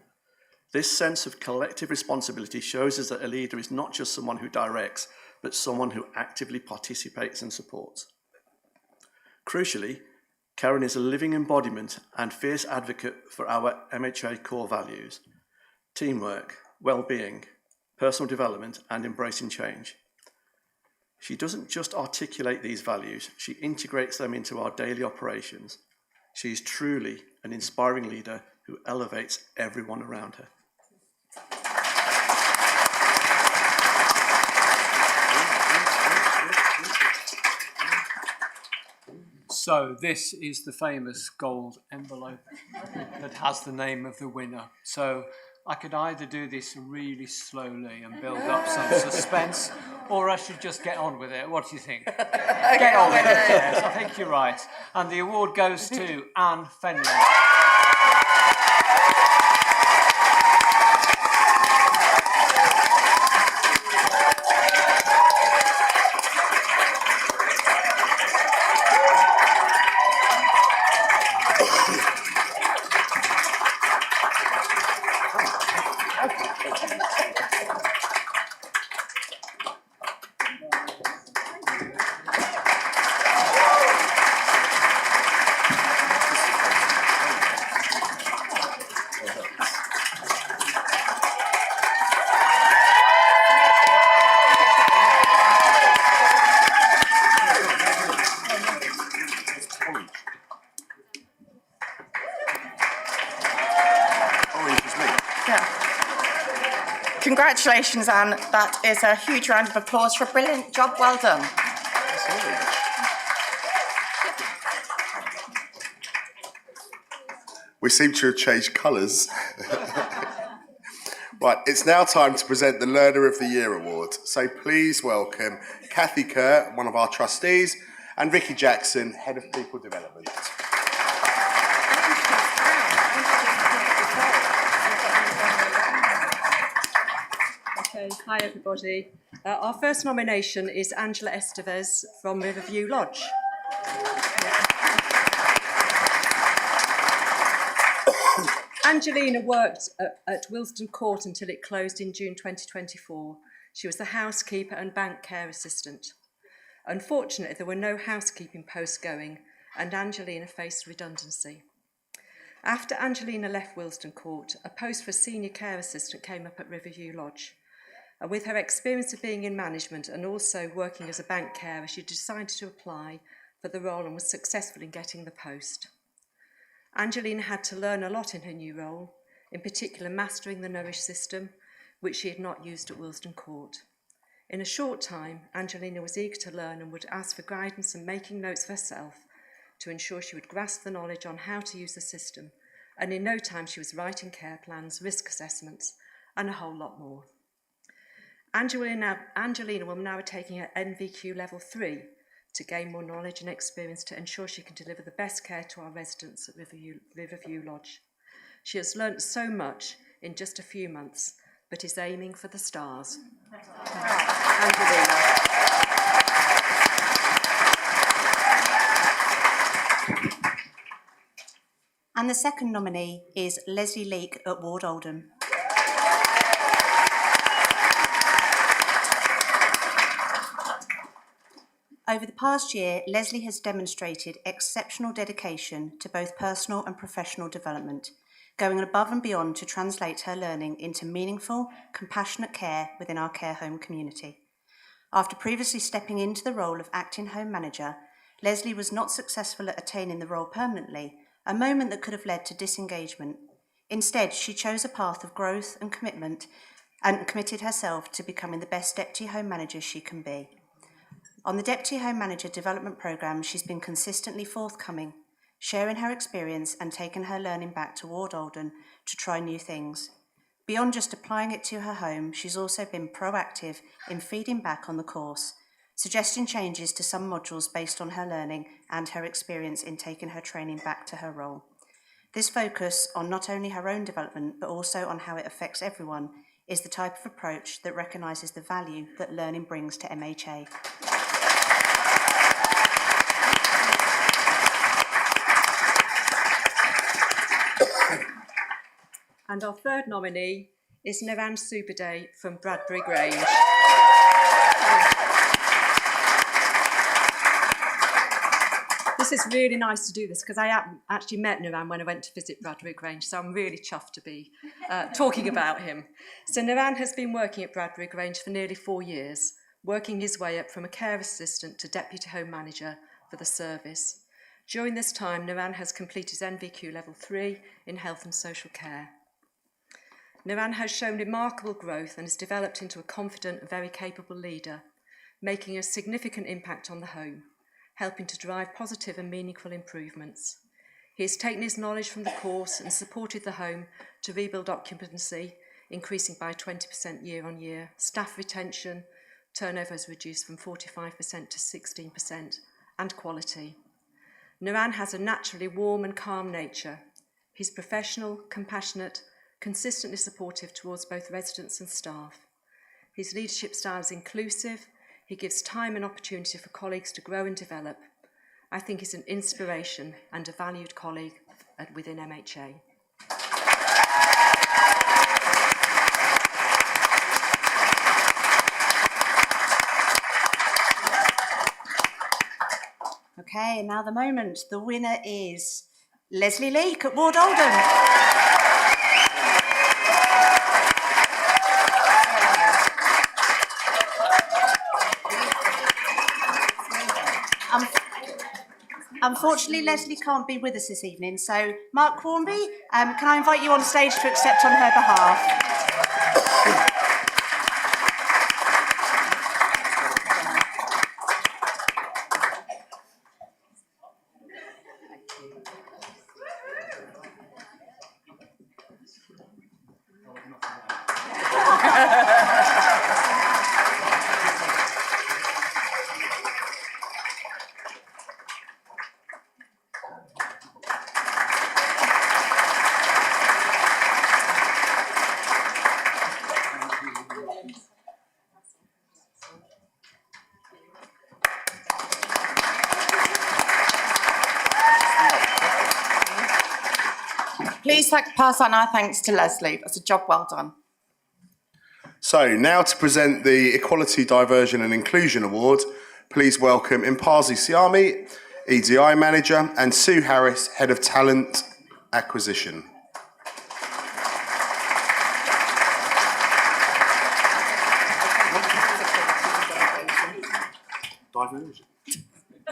P: This sense of collective responsibility shows us that a leader is not just someone who directs, but someone who actively participates and supports. Crucially, Karen is a living embodiment and fierce advocate for our MHA core values: teamwork, well-being, personal development, and embracing change. She doesn't just articulate these values, she integrates them into our daily operations. She is truly an inspiring leader who elevates everyone around her.
Q: So this is the famous gold envelope that has the name of the winner. So I could either do this really slowly and build up some suspense, or I should just get on with it. What do you think? Get on with it. Yes, I think you're right. And the award goes to Anne Fenley.
B: Congratulations, Anne. That is a huge round of applause for a brilliant job. Well done.
A: We seem to have changed colours. Right, it's now time to present the Learner of the Year award. So please welcome Kathy Kerr, one of our trustees, and Vicky Jackson, Head of People Development.
R: Okay, hi everybody. Our first nomination is Angela Estevez from Riverview Lodge. Angelina worked at Wilsden Court until it closed in June 2024. She was the housekeeper and bank care assistant. Unfortunately, there were no housekeeping posts going, and Angelina faced redundancy. After Angelina left Wilsden Court, a post for a senior care assistant came up at Riverview Lodge. And with her experience of being in management and also working as a bank carer, she decided to apply for the role and was successful in getting the post. Angelina had to learn a lot in her new role, in particular mastering the Nourish system, which she had not used at Wilsden Court. In a short time, Angelina was eager to learn and would ask for guidance and making notes for herself to ensure she would grasp the knowledge on how to use the system, and in no time she was writing care plans, risk assessments, and a whole lot more. Angelina will now be taking her NVQ level 3 to gain more knowledge and experience to ensure she can deliver the best care to our residents at Riverview Lodge. She has learnt so much in just a few months, but is aiming for the stars. Angelina.
S: And the second nominee is Leslie Leake at Ward Oldham. Over the past year, Leslie has demonstrated exceptional dedication to both personal and professional development, going above and beyond to translate her learning into meaningful, compassionate care within our care home community. After previously stepping into the role of acting home manager, Leslie was not successful at attaining the role permanently, a moment that could have led to disengagement. Instead, she chose a path of growth and commitment and committed herself to becoming the best deputy home manager she can be. On the Deputy Home Manager Development Programme, she's been consistently forthcoming, sharing her experience and taking her learning back to Ward Oldham to try new things. Beyond just applying it to her home, she's also been proactive in feeding back on the course, suggesting changes to some modules based on her learning and her experience in taking her training back to her role. This focus on not only her own development, but also on how it affects everyone, is the type of approach that recognises the value that learning brings to MHA.
R: And our third nominee is Navan Superday from Bradbury Grange. This is really nice to do this because I actually met Navan when I went to visit Bradbury Grange, so I'm really chuffed to be talking about him. So Navan has been working at Bradbury Grange for nearly 4 years, working his way up from a care assistant to deputy home manager for the service. During this time, Navan has completed NVQ level 3 in health and social care. Navan has shown remarkable growth and has developed into a confident and very capable leader, making a significant impact on the home, helping to drive positive and meaningful improvements. He has taken his knowledge from the course and supported the home to rebuild occupancy, increasing by 20% year on year. Staff retention, turnover has reduced from 45% to 16%, and quality. Navan has a naturally warm and calm nature. He's professional, compassionate, consistently supportive towards both residents and staff. His leadership style is inclusive. He gives time and opportunity for colleagues to grow and develop. I think he's an inspiration and a valued colleague within MHA.
S: Okay, and now the moment. The winner is Leslie Leake at Ward Oldham. Unfortunately, Leslie can't be with us this evening, so Mark Quarmby, can I invite you on stage to accept on her behalf? Please pass on our thanks to Leslie. That's a job well done.
A: So now to present the Equality, Diversion and Inclusion Award, please welcome Impazi Siami, EDI Manager, and Sue Harris, Head of Talent Acquisition.
T: Diversion.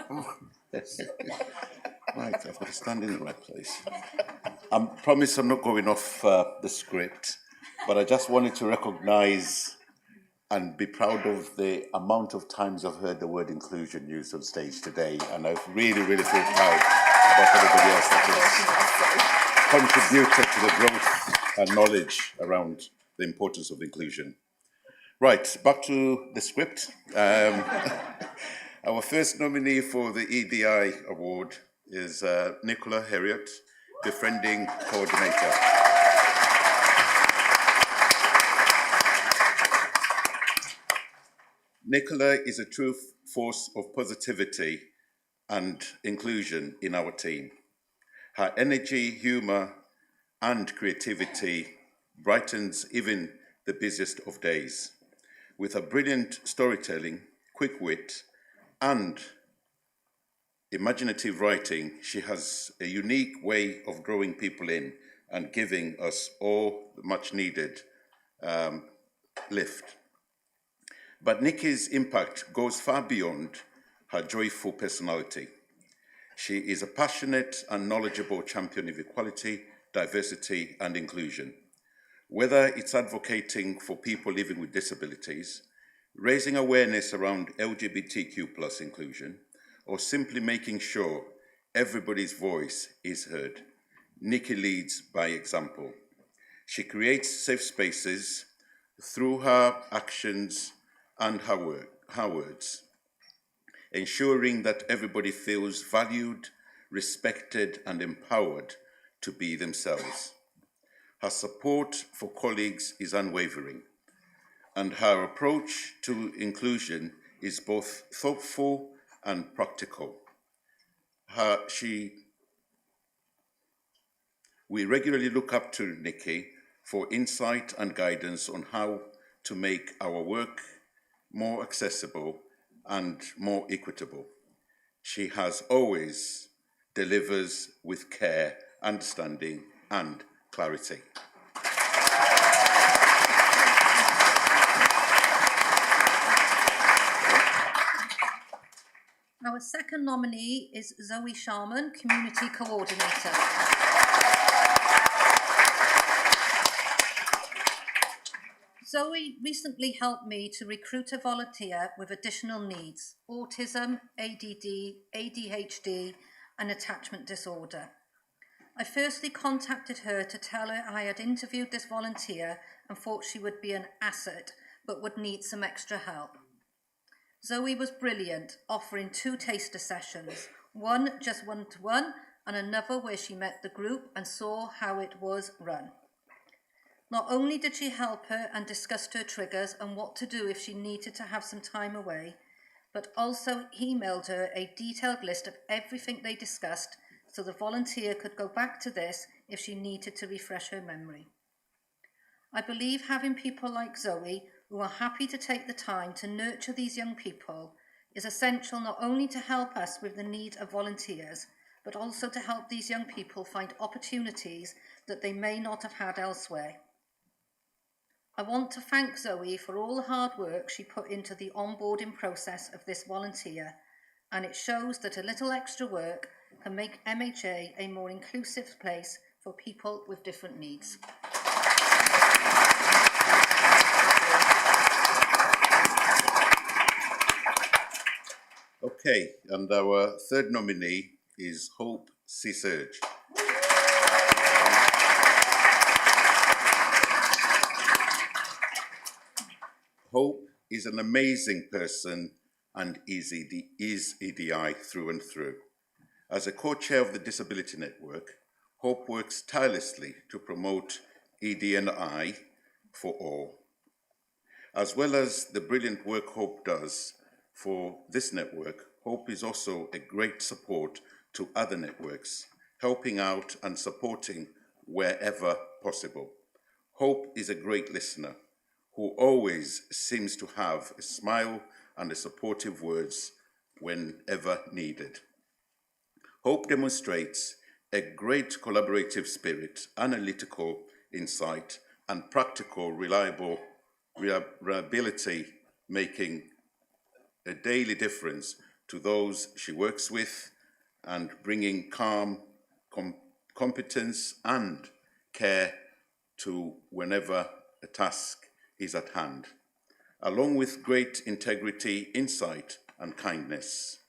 T: Oh, yes. Right, I've got to stand in the right place. I promise I'm not going off the script, but I just wanted to recognise and be proud of the amount of times I've heard the word inclusion used on stage today, and I really, really feel proud about everybody else that has contributed to the growth and knowledge around the importance of inclusion. Right, back to the script. Our first nominee for the EDI award is Nicola Herriot, Befriending Coordinator. Nicola is a true force of positivity and inclusion in our team. Her energy, humour, and creativity brightens even the busiest of days. With her brilliant storytelling, quick wit, and imaginative writing, she has a unique way of drawing people in and giving us all the much needed lift. But Nikki's impact goes far beyond her joyful personality. She is a passionate and knowledgeable champion of equality, diversity, and inclusion. Whether it's advocating for people living with disabilities, raising awareness around LGBTQ+ inclusion, or simply making sure everybody's voice is heard, Nikki leads by example. She creates safe spaces through her actions and her words, ensuring that everybody feels valued, respected, and empowered to be themselves. Her support for colleagues is unwavering, and her approach to inclusion is both thoughtful and practical. We regularly look up to Nikki for insight and guidance on how to make our work more accessible and more equitable. She has always delivers with care, understanding, and clarity.
U: Our second nominee is Zoe Sharman, Community Coordinator. Zoe recently helped me to recruit a volunteer with additional needs: autism, ADD, ADHD, and attachment disorder. I firstly contacted her to tell her I had interviewed this volunteer and thought she would be an asset, but would need some extra help. Zoe was brilliant, offering 2 taster sessions, one just one-to-one and another where she met the group and saw how it was run. Not only did she help her and discussed her triggers and what to do if she needed to have some time away, but also emailed her a detailed list of everything they discussed so the volunteer could go back to this if she needed to refresh her memory. I believe having people like Zoe who are happy to take the time to nurture these young people is essential not only to help us with the needs of volunteers, but also to help these young people find opportunities that they may not have had elsewhere. I want to thank Zoe for all the hard work she put into the onboarding process of this volunteer, and it shows that a little extra work can make MHA a more inclusive place for people with different needs.
T: Okay, and our third nominee is Hope Cisurge. Hope is an amazing person and is EDI through and through. As a co-chair of the Disability Network, Hope works tirelessly to promote ED&I for all. As well as the brilliant work Hope does for this network, Hope is also a great support to other networks, helping out and supporting wherever possible. Hope is a great listener who always seems to have a smile and a supportive words whenever needed. Hope demonstrates a great collaborative spirit, analytical insight, and practical, reliability, making a daily difference to those she works with and bringing calm, competence, and care to whenever a task is at hand, along with great integrity, insight, and kindness.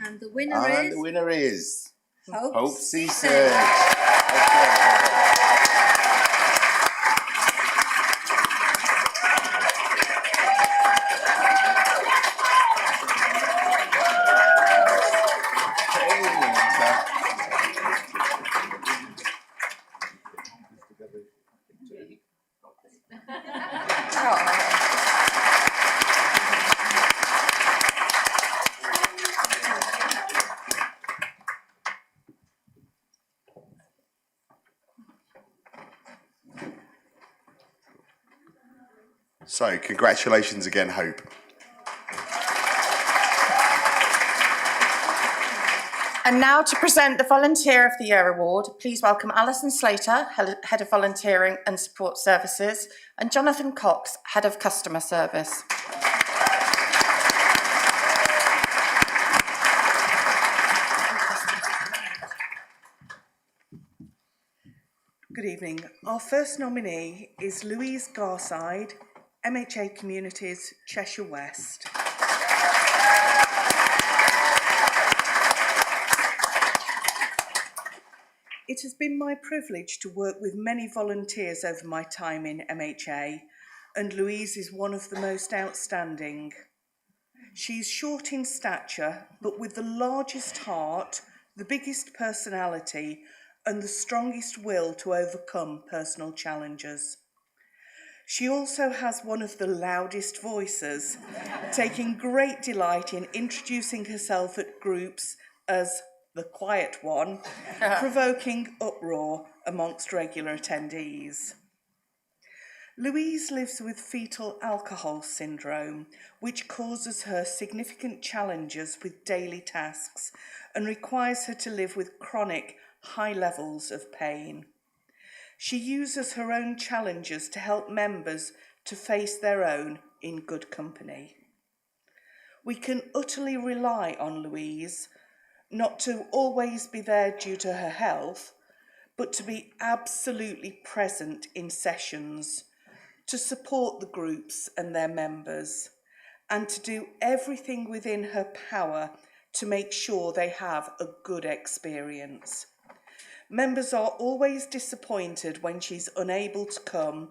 U: And the winner is
T: Hope Cisurge.
A: So congratulations again, Hope.
B: And now to present the Volunteer of the Year Award, please welcome Alison Slater, Head of Volunteering and Support Services, and Jonathan Cox, Head of Customer Service.
C: Good evening. Our first nominee is Louise Garside, MHA Communities, Cheshire West. It has been my privilege to work with many volunteers over my time in MHA, and Louise is one of the most outstanding. She's short in stature, but with the largest heart, the biggest personality, and the strongest will to overcome personal challenges. She also has one of the loudest voices, taking great delight in introducing herself at groups as the quiet one, provoking uproar amongst regular attendees. Louise lives with fetal alcohol syndrome, which causes her significant challenges with daily tasks and requires her to live with chronic high levels of pain. She uses her own challenges to help members to face their own in good company. We can utterly rely on Louise, not to always be there due to her health, but to be absolutely present in sessions, to support the groups and their members, and to do everything within her power to make sure they have a good experience. Members are always disappointed when she's unable to come,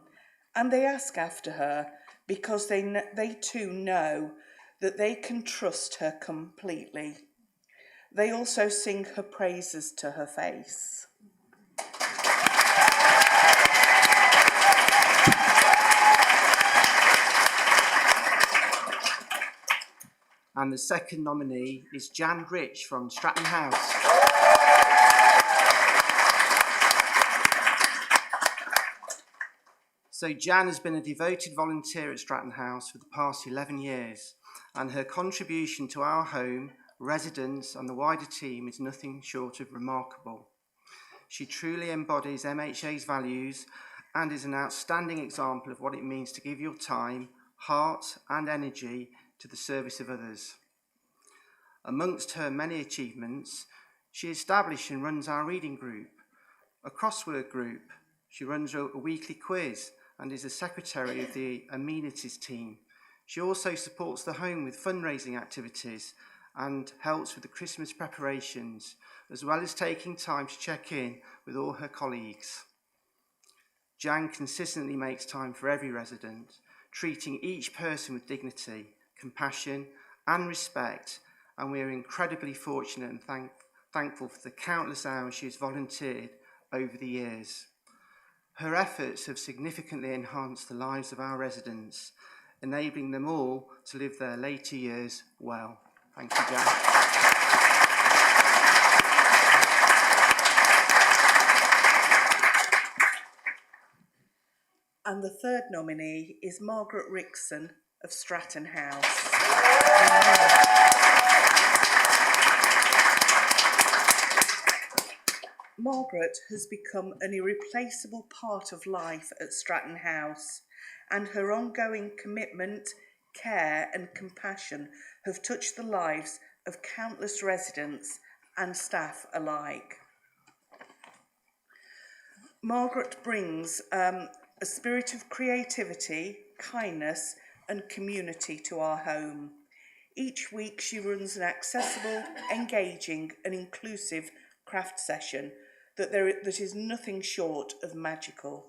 C: and they ask after her because they too know that they can trust her completely. They also sing her praises to her face.
V: And the second nominee is Jan Rich from Stratton House. So Jan has been a devoted volunteer at Stratton House for the past 11 years, and her contribution to our home, residents and the wider team is nothing short of remarkable. She truly embodies MHA's values and is an outstanding example of what it means to give your time, heart and energy to the service of others. Amongst her many achievements, she established and runs our reading group, a crossword group. She runs a weekly quiz and is the secretary of the amenities team. She also supports the home with fundraising activities and helps with the Christmas preparations, as well as taking time to check in with all her colleagues. Jan consistently makes time for every resident, treating each person with dignity, compassion and respect, and we are incredibly fortunate and thankful for the countless hours she has volunteered over the years. Her efforts have significantly enhanced the lives of our residents, enabling them all to live their later years well. Thank you, Jan.
C: And the third nominee is Margaret Rickson of Stratton House. Margaret has become an irreplaceable part of life at Stratton House, and her ongoing commitment, care and compassion have touched the lives of countless residents and staff alike. Margaret brings a spirit of creativity, kindness and community to our home. Each week she runs an accessible, engaging and inclusive craft session that is nothing short of magical.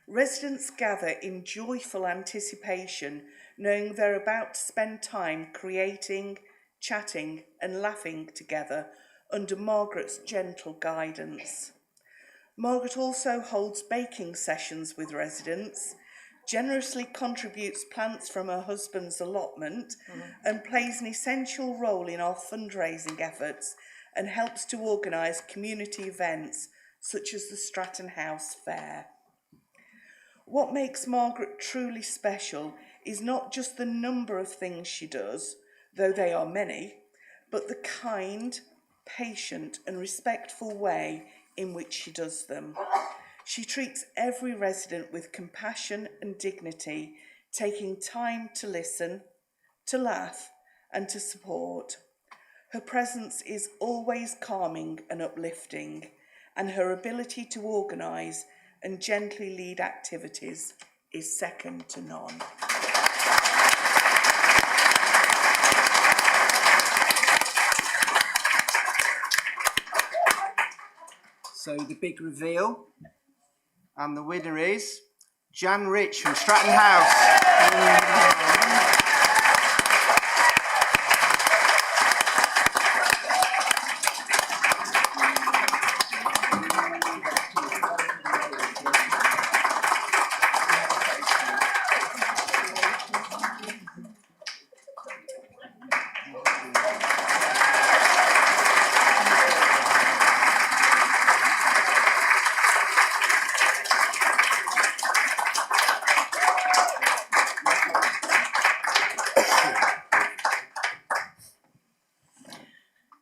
C: Residents gather in joyful anticipation, knowing they're about to spend time creating, chatting and laughing together under Margaret's gentle guidance. Margaret also holds baking sessions with residents, generously contributes plants from her husband's allotment, and plays an essential role in our fundraising efforts and helps to organise community events such as the Stratton House Fair. What makes Margaret truly special is not just the number of things she does, though they are many, but the kind, patient and respectful way in which she does them. She treats every resident with compassion and dignity, taking time to listen, to laugh and to support. Her presence is always calming and uplifting, and her ability to organise and gently lead activities is second to none.
V: So the big reveal, and the winner is Jan Rich from Stratton House.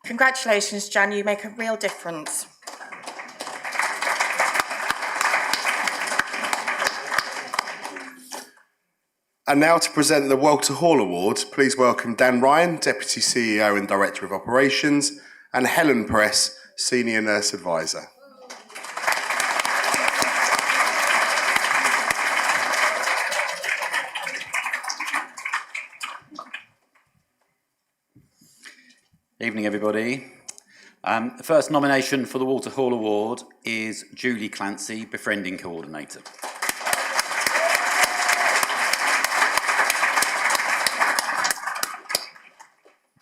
B: Congratulations, Jan, you make a real difference.
A: And now to present the Walter Hall Award, please welcome Dan Ryan, Deputy CEO and Director of Operations, and Helen Press, Senior Nurse Advisor.
D: Evening, everybody. The first nomination for the Walter Hall Award is Julie Clancy, Befriending Coordinator.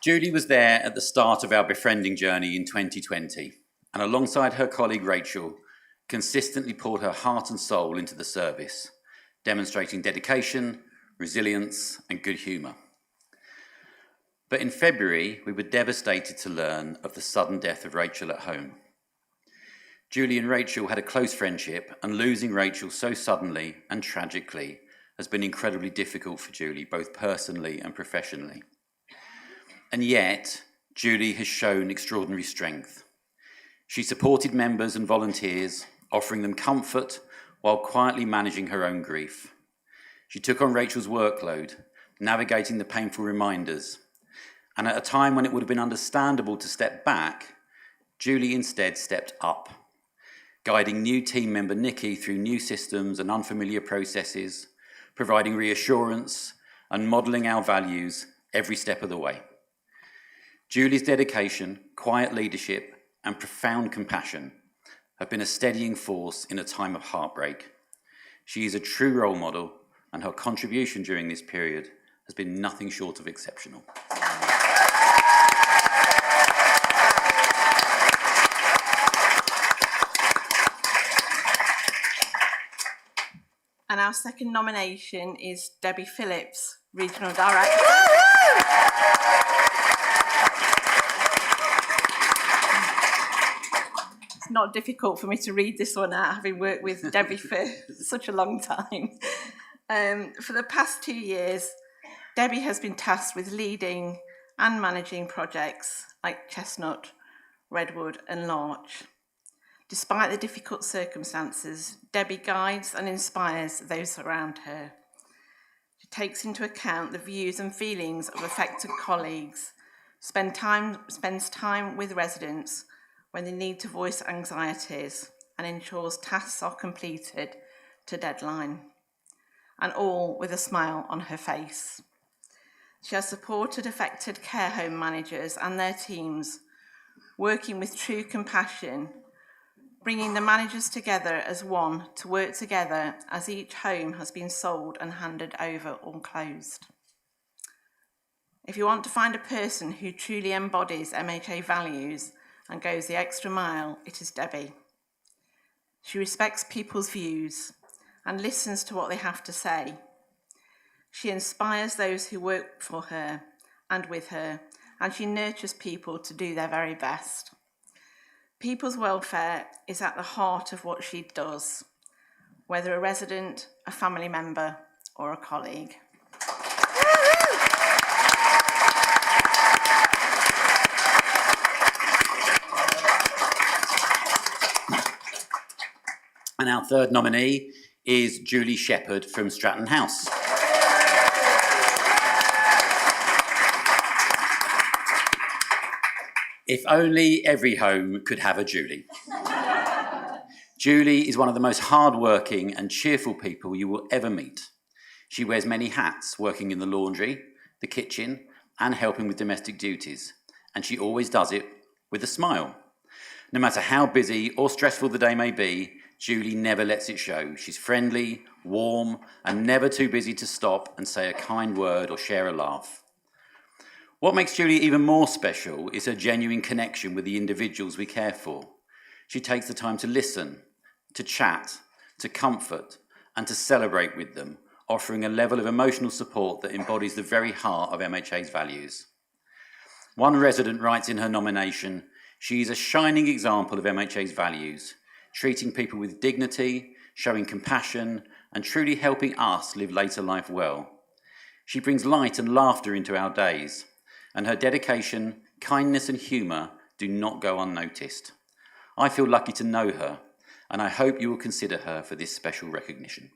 D: Julie was there at the start of our befriending journey in 2020, and alongside her colleague Rachel, consistently poured her heart and soul into the service, demonstrating dedication, resilience, and good humour. But in February, we were devastated to learn of the sudden death of Rachel at home. Julie and Rachel had a close friendship, and losing Rachel so suddenly and tragically has been incredibly difficult for Julie, both personally and professionally. And yet, Julie has shown extraordinary strength. She supported members and volunteers, offering them comfort while quietly managing her own grief. She took on Rachel's workload, navigating the painful reminders. And at a time when it would have been understandable to step back, Julie instead stepped up, guiding new team member Nikki through new systems and unfamiliar processes, providing reassurance and modelling our values every step of the way. Julie's dedication, quiet leadership, and profound compassion have been a steadying force in a time of heartbreak. She is a true role model, and her contribution during this period has been nothing short of exceptional.
N: And our second nomination is Debbie Phillips, Regional Director. It's not difficult for me to read this one out, having worked with Debbie for such a long time. For the past 2 years, Debbie has been tasked with leading and managing projects like Chestnut, Redwood and Larch. Despite the difficult circumstances, Debbie guides and inspires those around her. She takes into account the views and feelings of affected colleagues, spends time with residents when they need to voice anxieties, and ensures tasks are completed to deadline, and all with a smile on her face. She has supported affected care home managers and their teams, working with true compassion, bringing the managers together as one to work together as each home has been sold and handed over or closed. If you want to find a person who truly embodies MHA values and goes the extra mile, it is Debbie. She respects people's views and listens to what they have to say. She inspires those who work for her and with her, and she nurtures people to do their very best. People's welfare is at the heart of what she does.
B: whether a resident, a family member, or a colleague.
D: And our third nominee is Julie Shepherd from Stratton House. If only every home could have a Julie. Julie is one of the most hardworking and cheerful people you will ever meet. She wears many hats, working in the laundry, the kitchen, and helping with domestic duties. And she always does it with a smile. No matter how busy or stressful the day may be, Julie never lets it show. She's friendly, warm, and never too busy to stop and say a kind word or share a laugh. What makes Julie even more special is her genuine connection with the individuals we care for. She takes the time to listen, to chat, to comfort, and to celebrate with them, offering a level of emotional support that embodies the very heart of MHA's values. One resident writes in her nomination, "She is a shining example of MHA's values, treating people with dignity, showing compassion, and truly helping us live later life well. She brings light and laughter into our days, and her dedication, kindness, and humour do not go unnoticed. I feel lucky to know her, and I hope you will consider her for this special recognition."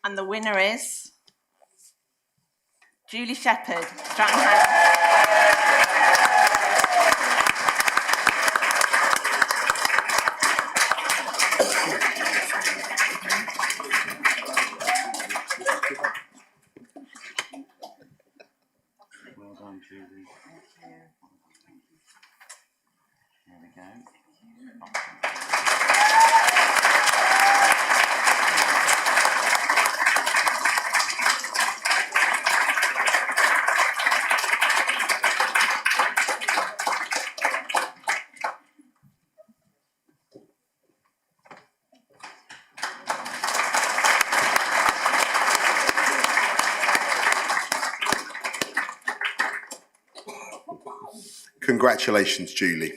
B: And the winner is Julie Shepherd, Stratton House.
D: Well done, Julie. There we go.
A: Congratulations, Julie.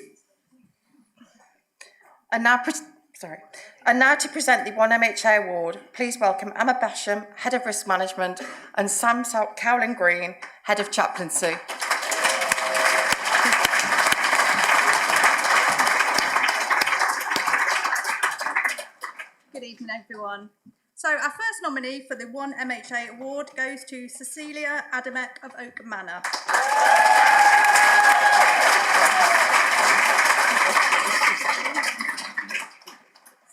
B: And now to present the 1MHA Award, please welcome Emma Basham, Head of Risk Management, and Sam Cowling Green, Head of Chaplaincy.
E: Good evening, everyone. So our first nominee for the 1MHA Award goes to Cecilia Adamek of Oak Manor.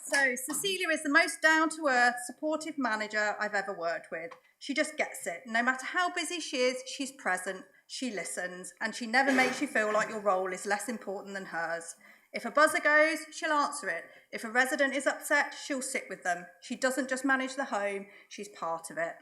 E: So Cecilia is the most down-to-earth, supportive manager I've ever worked with. She just gets it. No matter how busy she is, she's present, she listens, and she never makes you feel like your role is less important than hers. If a buzzer goes, she'll answer it. If a resident is upset, she'll sit with them. She doesn't just manage the home, she's part of it.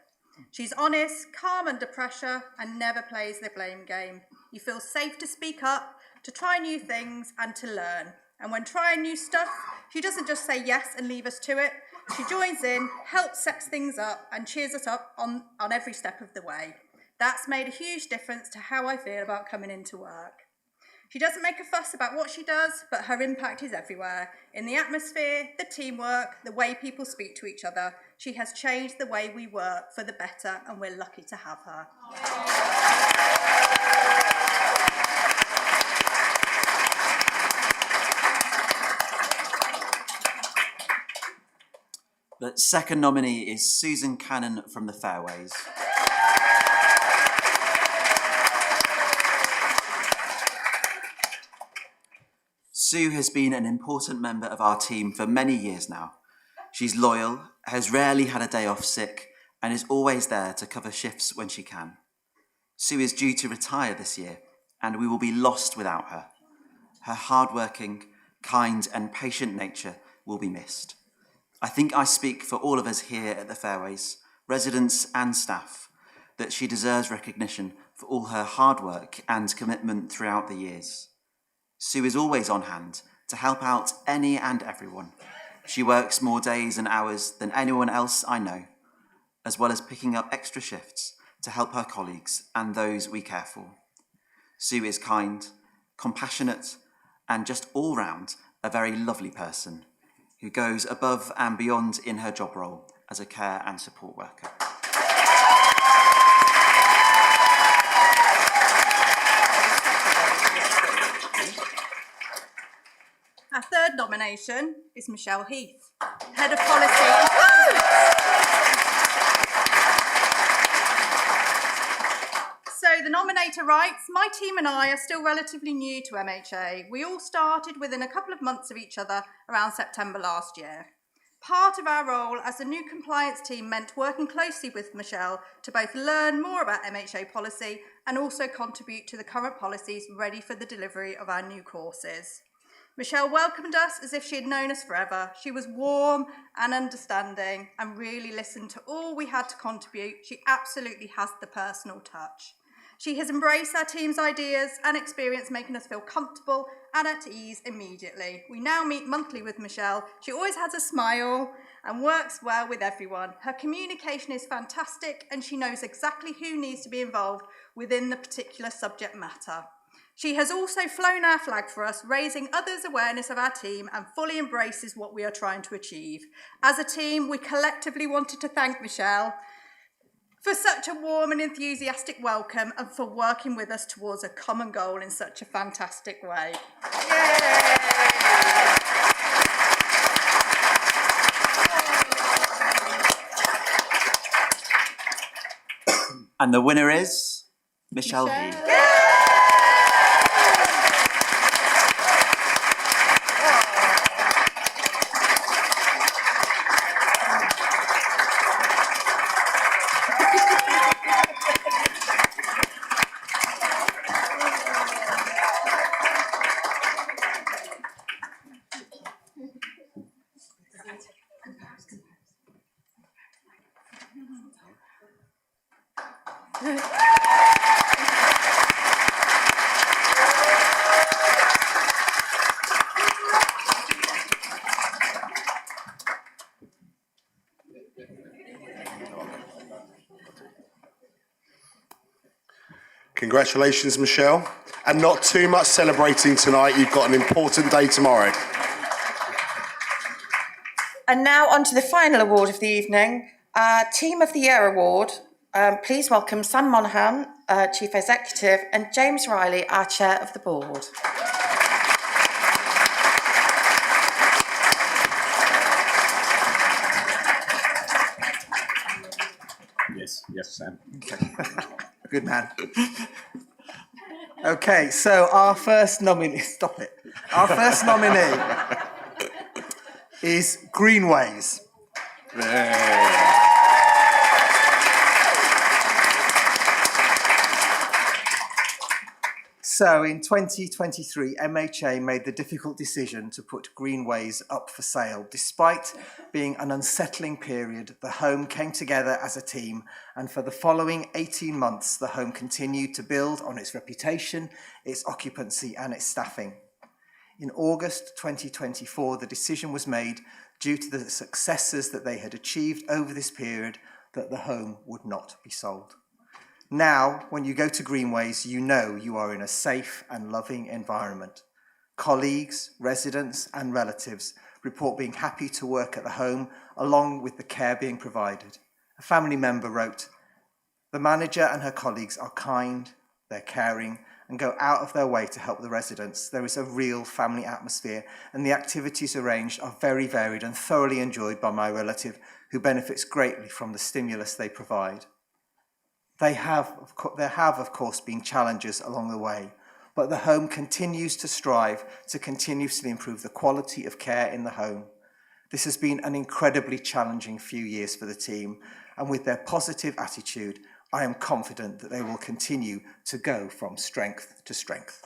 E: She's honest, calm under pressure, and never plays the blame game. You feel safe to speak up, to try new things, and to learn. And when trying new stuff, she doesn't just say yes and leave us to it. She joins in, helps set things up, and cheers us up on every step of the way. That's made a huge difference to how I feel about coming into work. She doesn't make a fuss about what she does, but her impact is everywhere. In the atmosphere, the teamwork, the way people speak to each other. She has changed the way we work for the better, and we're lucky to have her.
F: The second nominee is Susan Cannon from the Fairways. Sue has been an important member of our team for many years now. She's loyal, has rarely had a day off sick, and is always there to cover shifts when she can. Sue is due to retire this year, and we will be lost without her. Her hardworking, kind, and patient nature will be missed. I think I speak for all of us here at the Fairways, residents and staff, that she deserves recognition for all her hard work and commitment throughout the years. Sue is always on hand to help out any and everyone. She works more days and hours than anyone else I know, as well as picking up extra shifts to help her colleagues and those we care for. Sue is kind, compassionate, and just all round a very lovely person who goes above and beyond in her job role as a care and support worker.
E: Our third nomination is Michelle Heath, Head of Policy and Standards. So the nominator writes, my team and I are still relatively new to MHA. We all started within a couple of months of each other around September last year. Part of our role as a new compliance team meant working closely with Michelle to both learn more about MHA policy and also contribute to the current policies ready for the delivery of our new courses. Michelle welcomed us as if she had known us forever. She was warm and understanding and really listened to all we had to contribute. She absolutely has the personal touch. She has embraced our team's ideas and experience, making us feel comfortable and at ease immediately. We now meet monthly with Michelle. She always has a smile and works well with everyone. Her communication is fantastic and she knows exactly who needs to be involved within the particular subject matter. She has also flown our flag for us, raising others' awareness of our team and fully embraces what we are trying to achieve. As a team, we collectively wanted to thank Michelle for such a warm and enthusiastic welcome and for working with us towards a common goal in such a fantastic way. Yay!
F: And the winner is Michelle Heath.
A: Congratulations, Michelle. And not too much celebrating tonight. You've got an important day tomorrow.
B: And now on to the final award of the evening, Team of the Year Award. Please welcome Sam Monaghan, Chief Executive, and James Riley, our Chair of the Board.
G: Yes, Sam.
V: Okay. Good man. Okay, so our first nominee, stop it. Our first nominee is Greenways. So in 2023, MHA made the difficult decision to put Greenways up for sale. Despite being an unsettling period, the home came together as a team, and for the following 18 months, the home continued to build on its reputation, its occupancy, and its staffing. In August 2024, the decision was made, due to the successes that they had achieved over this period, that the home would not be sold. Now, when you go to Greenways, you know you are in a safe and loving environment. Colleagues, residents, and relatives report being happy to work at the home, along with the care being provided. A family member wrote, "The manager and her colleagues are kind, they're caring, and go out of their way to help the residents. There is a real family atmosphere, and the activities arranged are very varied and thoroughly enjoyed by my relative, who benefits greatly from the stimulus they provide." There have, of course, been challenges along the way, but the home continues to strive to continuously improve the quality of care in the home. This has been an incredibly challenging few years for the team, and with their positive attitude, I am confident that they will continue to go from strength to strength.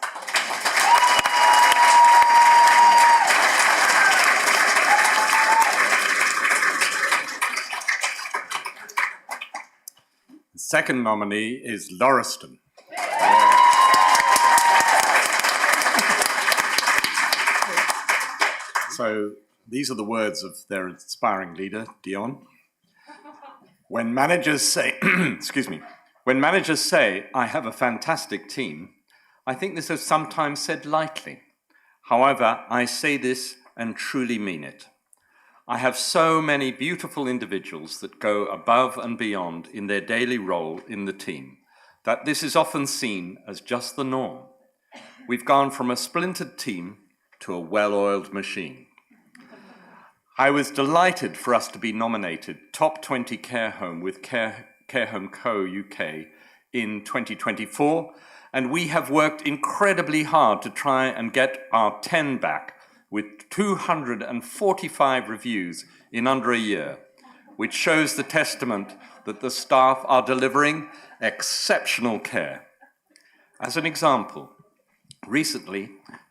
G: The second nominee is Lauriston. So these are the words of their inspiring leader, Dion. When managers say, when managers say, I have a fantastic team,
H: I think this is sometimes said lightly. However, I say this and truly mean it. I have so many beautiful individuals that go above and beyond in their daily role in the team that this is often seen as just the norm. We've gone from a splintered team to a well-oiled machine. I was delighted for us to be nominated Top 20 Care Home with Care Home Co UK in 2024, and we have worked incredibly hard to try and get our 10 back with 245 reviews in under a year, which shows the testament that the staff are delivering exceptional care. As an example, recently,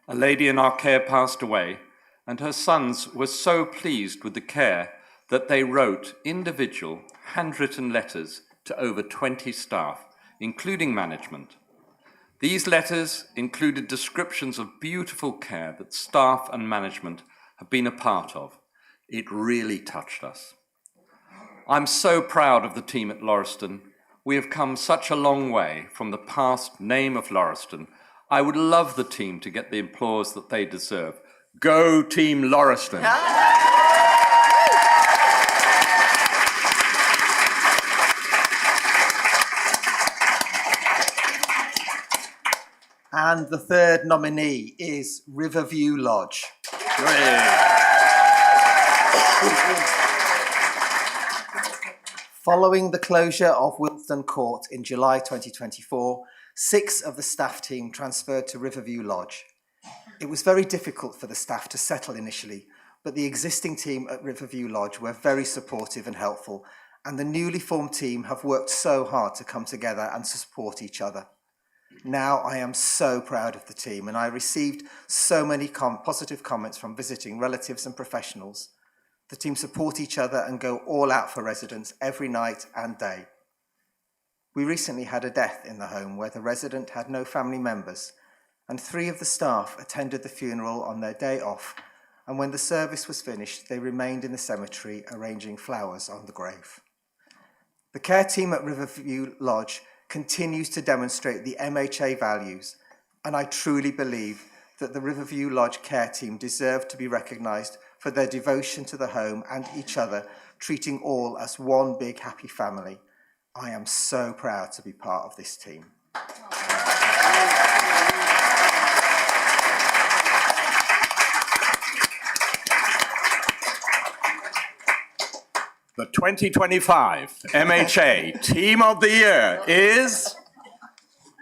H: a lady in our care passed away, and her sons were so pleased with the care that they wrote individual handwritten letters to over 20 staff, including management. These letters included descriptions of beautiful care that staff and management have been a part of. It really touched us. I'm so proud of the team at Lauriston. We have come such a long way from the past name of Lauriston. I would love the team to get the applause that they deserve. Go Team Lauriston!
I: And the third nominee is Riverview Lodge. Following the closure of Wilsden Court in July 2024, 6 of the staff team transferred to Riverview Lodge. It was very difficult for the staff to settle initially, but the existing team at Riverview Lodge were very supportive and helpful, and the newly formed team have worked so hard to come together and to support each other. Now I am so proud of the team, and I received so many positive comments from visiting relatives and professionals. The team support each other and go all out for residents every night and day. We recently had a death in the home where the resident had no family members, and 3 of the staff attended the funeral on their day off, and when the service was finished, they remained in the cemetery arranging flowers on the grave. The care team at Riverview Lodge continues to demonstrate the MHA values, and I truly believe that the Riverview Lodge care team deserve to be recognised for their devotion to the home and each other, treating all as one big happy family. I am so proud to be part of this team.
H: The 2025 MHA Team of the Year is,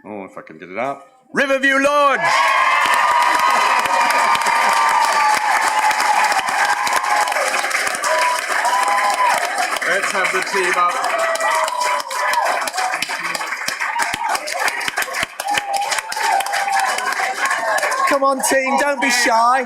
H: oh, if I can get it out, Riverview Lodge! Let's have the team up.
I: Come on, team, don't be shy.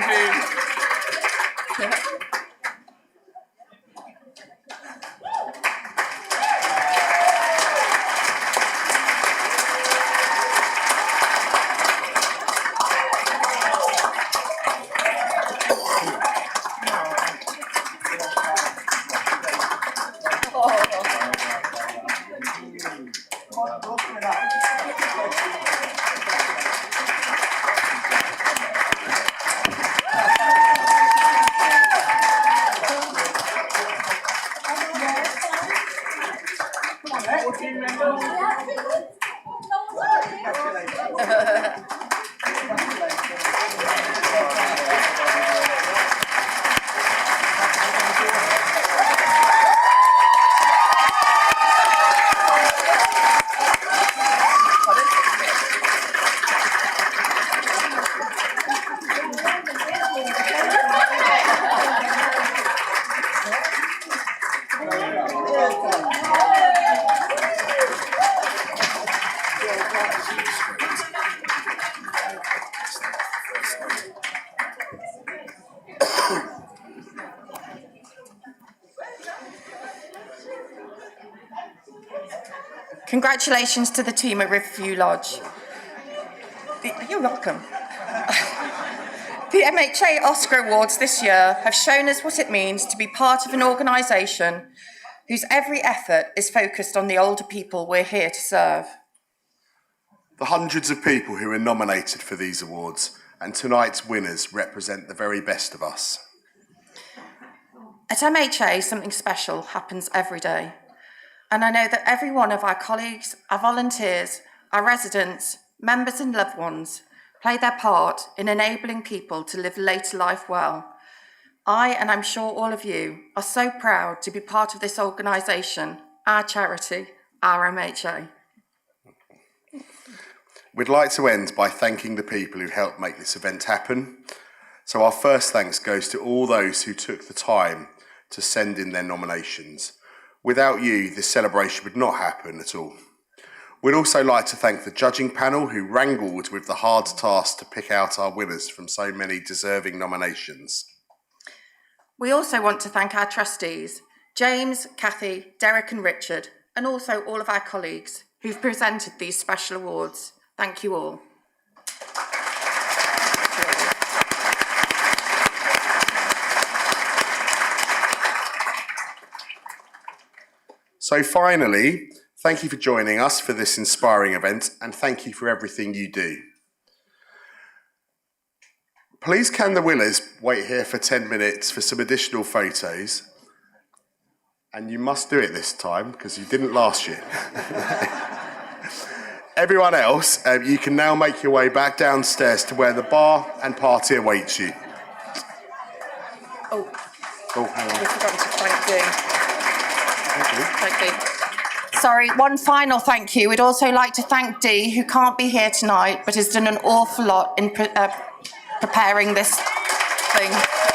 B: Congratulations to the team at Riverview Lodge. You're welcome. The MHA Oscar Awards this year have shown us what it means to be part of an organisation whose every effort is focused on the older people we're here to serve.
A: the hundreds of people who are nominated for these awards, and tonight's winners represent the very best of us.
B: At MHA, something special happens every day. And I know that every one of our colleagues, our volunteers, our residents, members and loved ones play their part in enabling people to live later life well. I, and I'm sure all of you, are so proud to be part of this organisation, our charity, our MHA.
A: We'd like to end by thanking the people who helped make this event happen. So our first thanks goes to all those who took the time to send in their nominations. Without you, this celebration would not happen at all. We'd also like to thank the judging panel who wrangled with the hard task to pick out our winners from so many deserving nominations.
B: We also want to thank our trustees, James, Kathy, Derek and Richard, and also all of our colleagues who've presented these special awards. Thank you all.
A: So finally, thank you for joining us for this inspiring event, and thank you for everything you do. Please can the winners wait here for 10 minutes for some additional photos. And you must do it this time because you didn't last year. Everyone else, you can now make your way back downstairs to where the bar and party awaits you.
B: Oh,
A: hang on.
B: we forgot to thank you.
A: Thank you.
B: Thank you. Sorry, one final thank you. We'd also like to thank Dee, who can't be here tonight, but has done an awful lot in preparing this thing.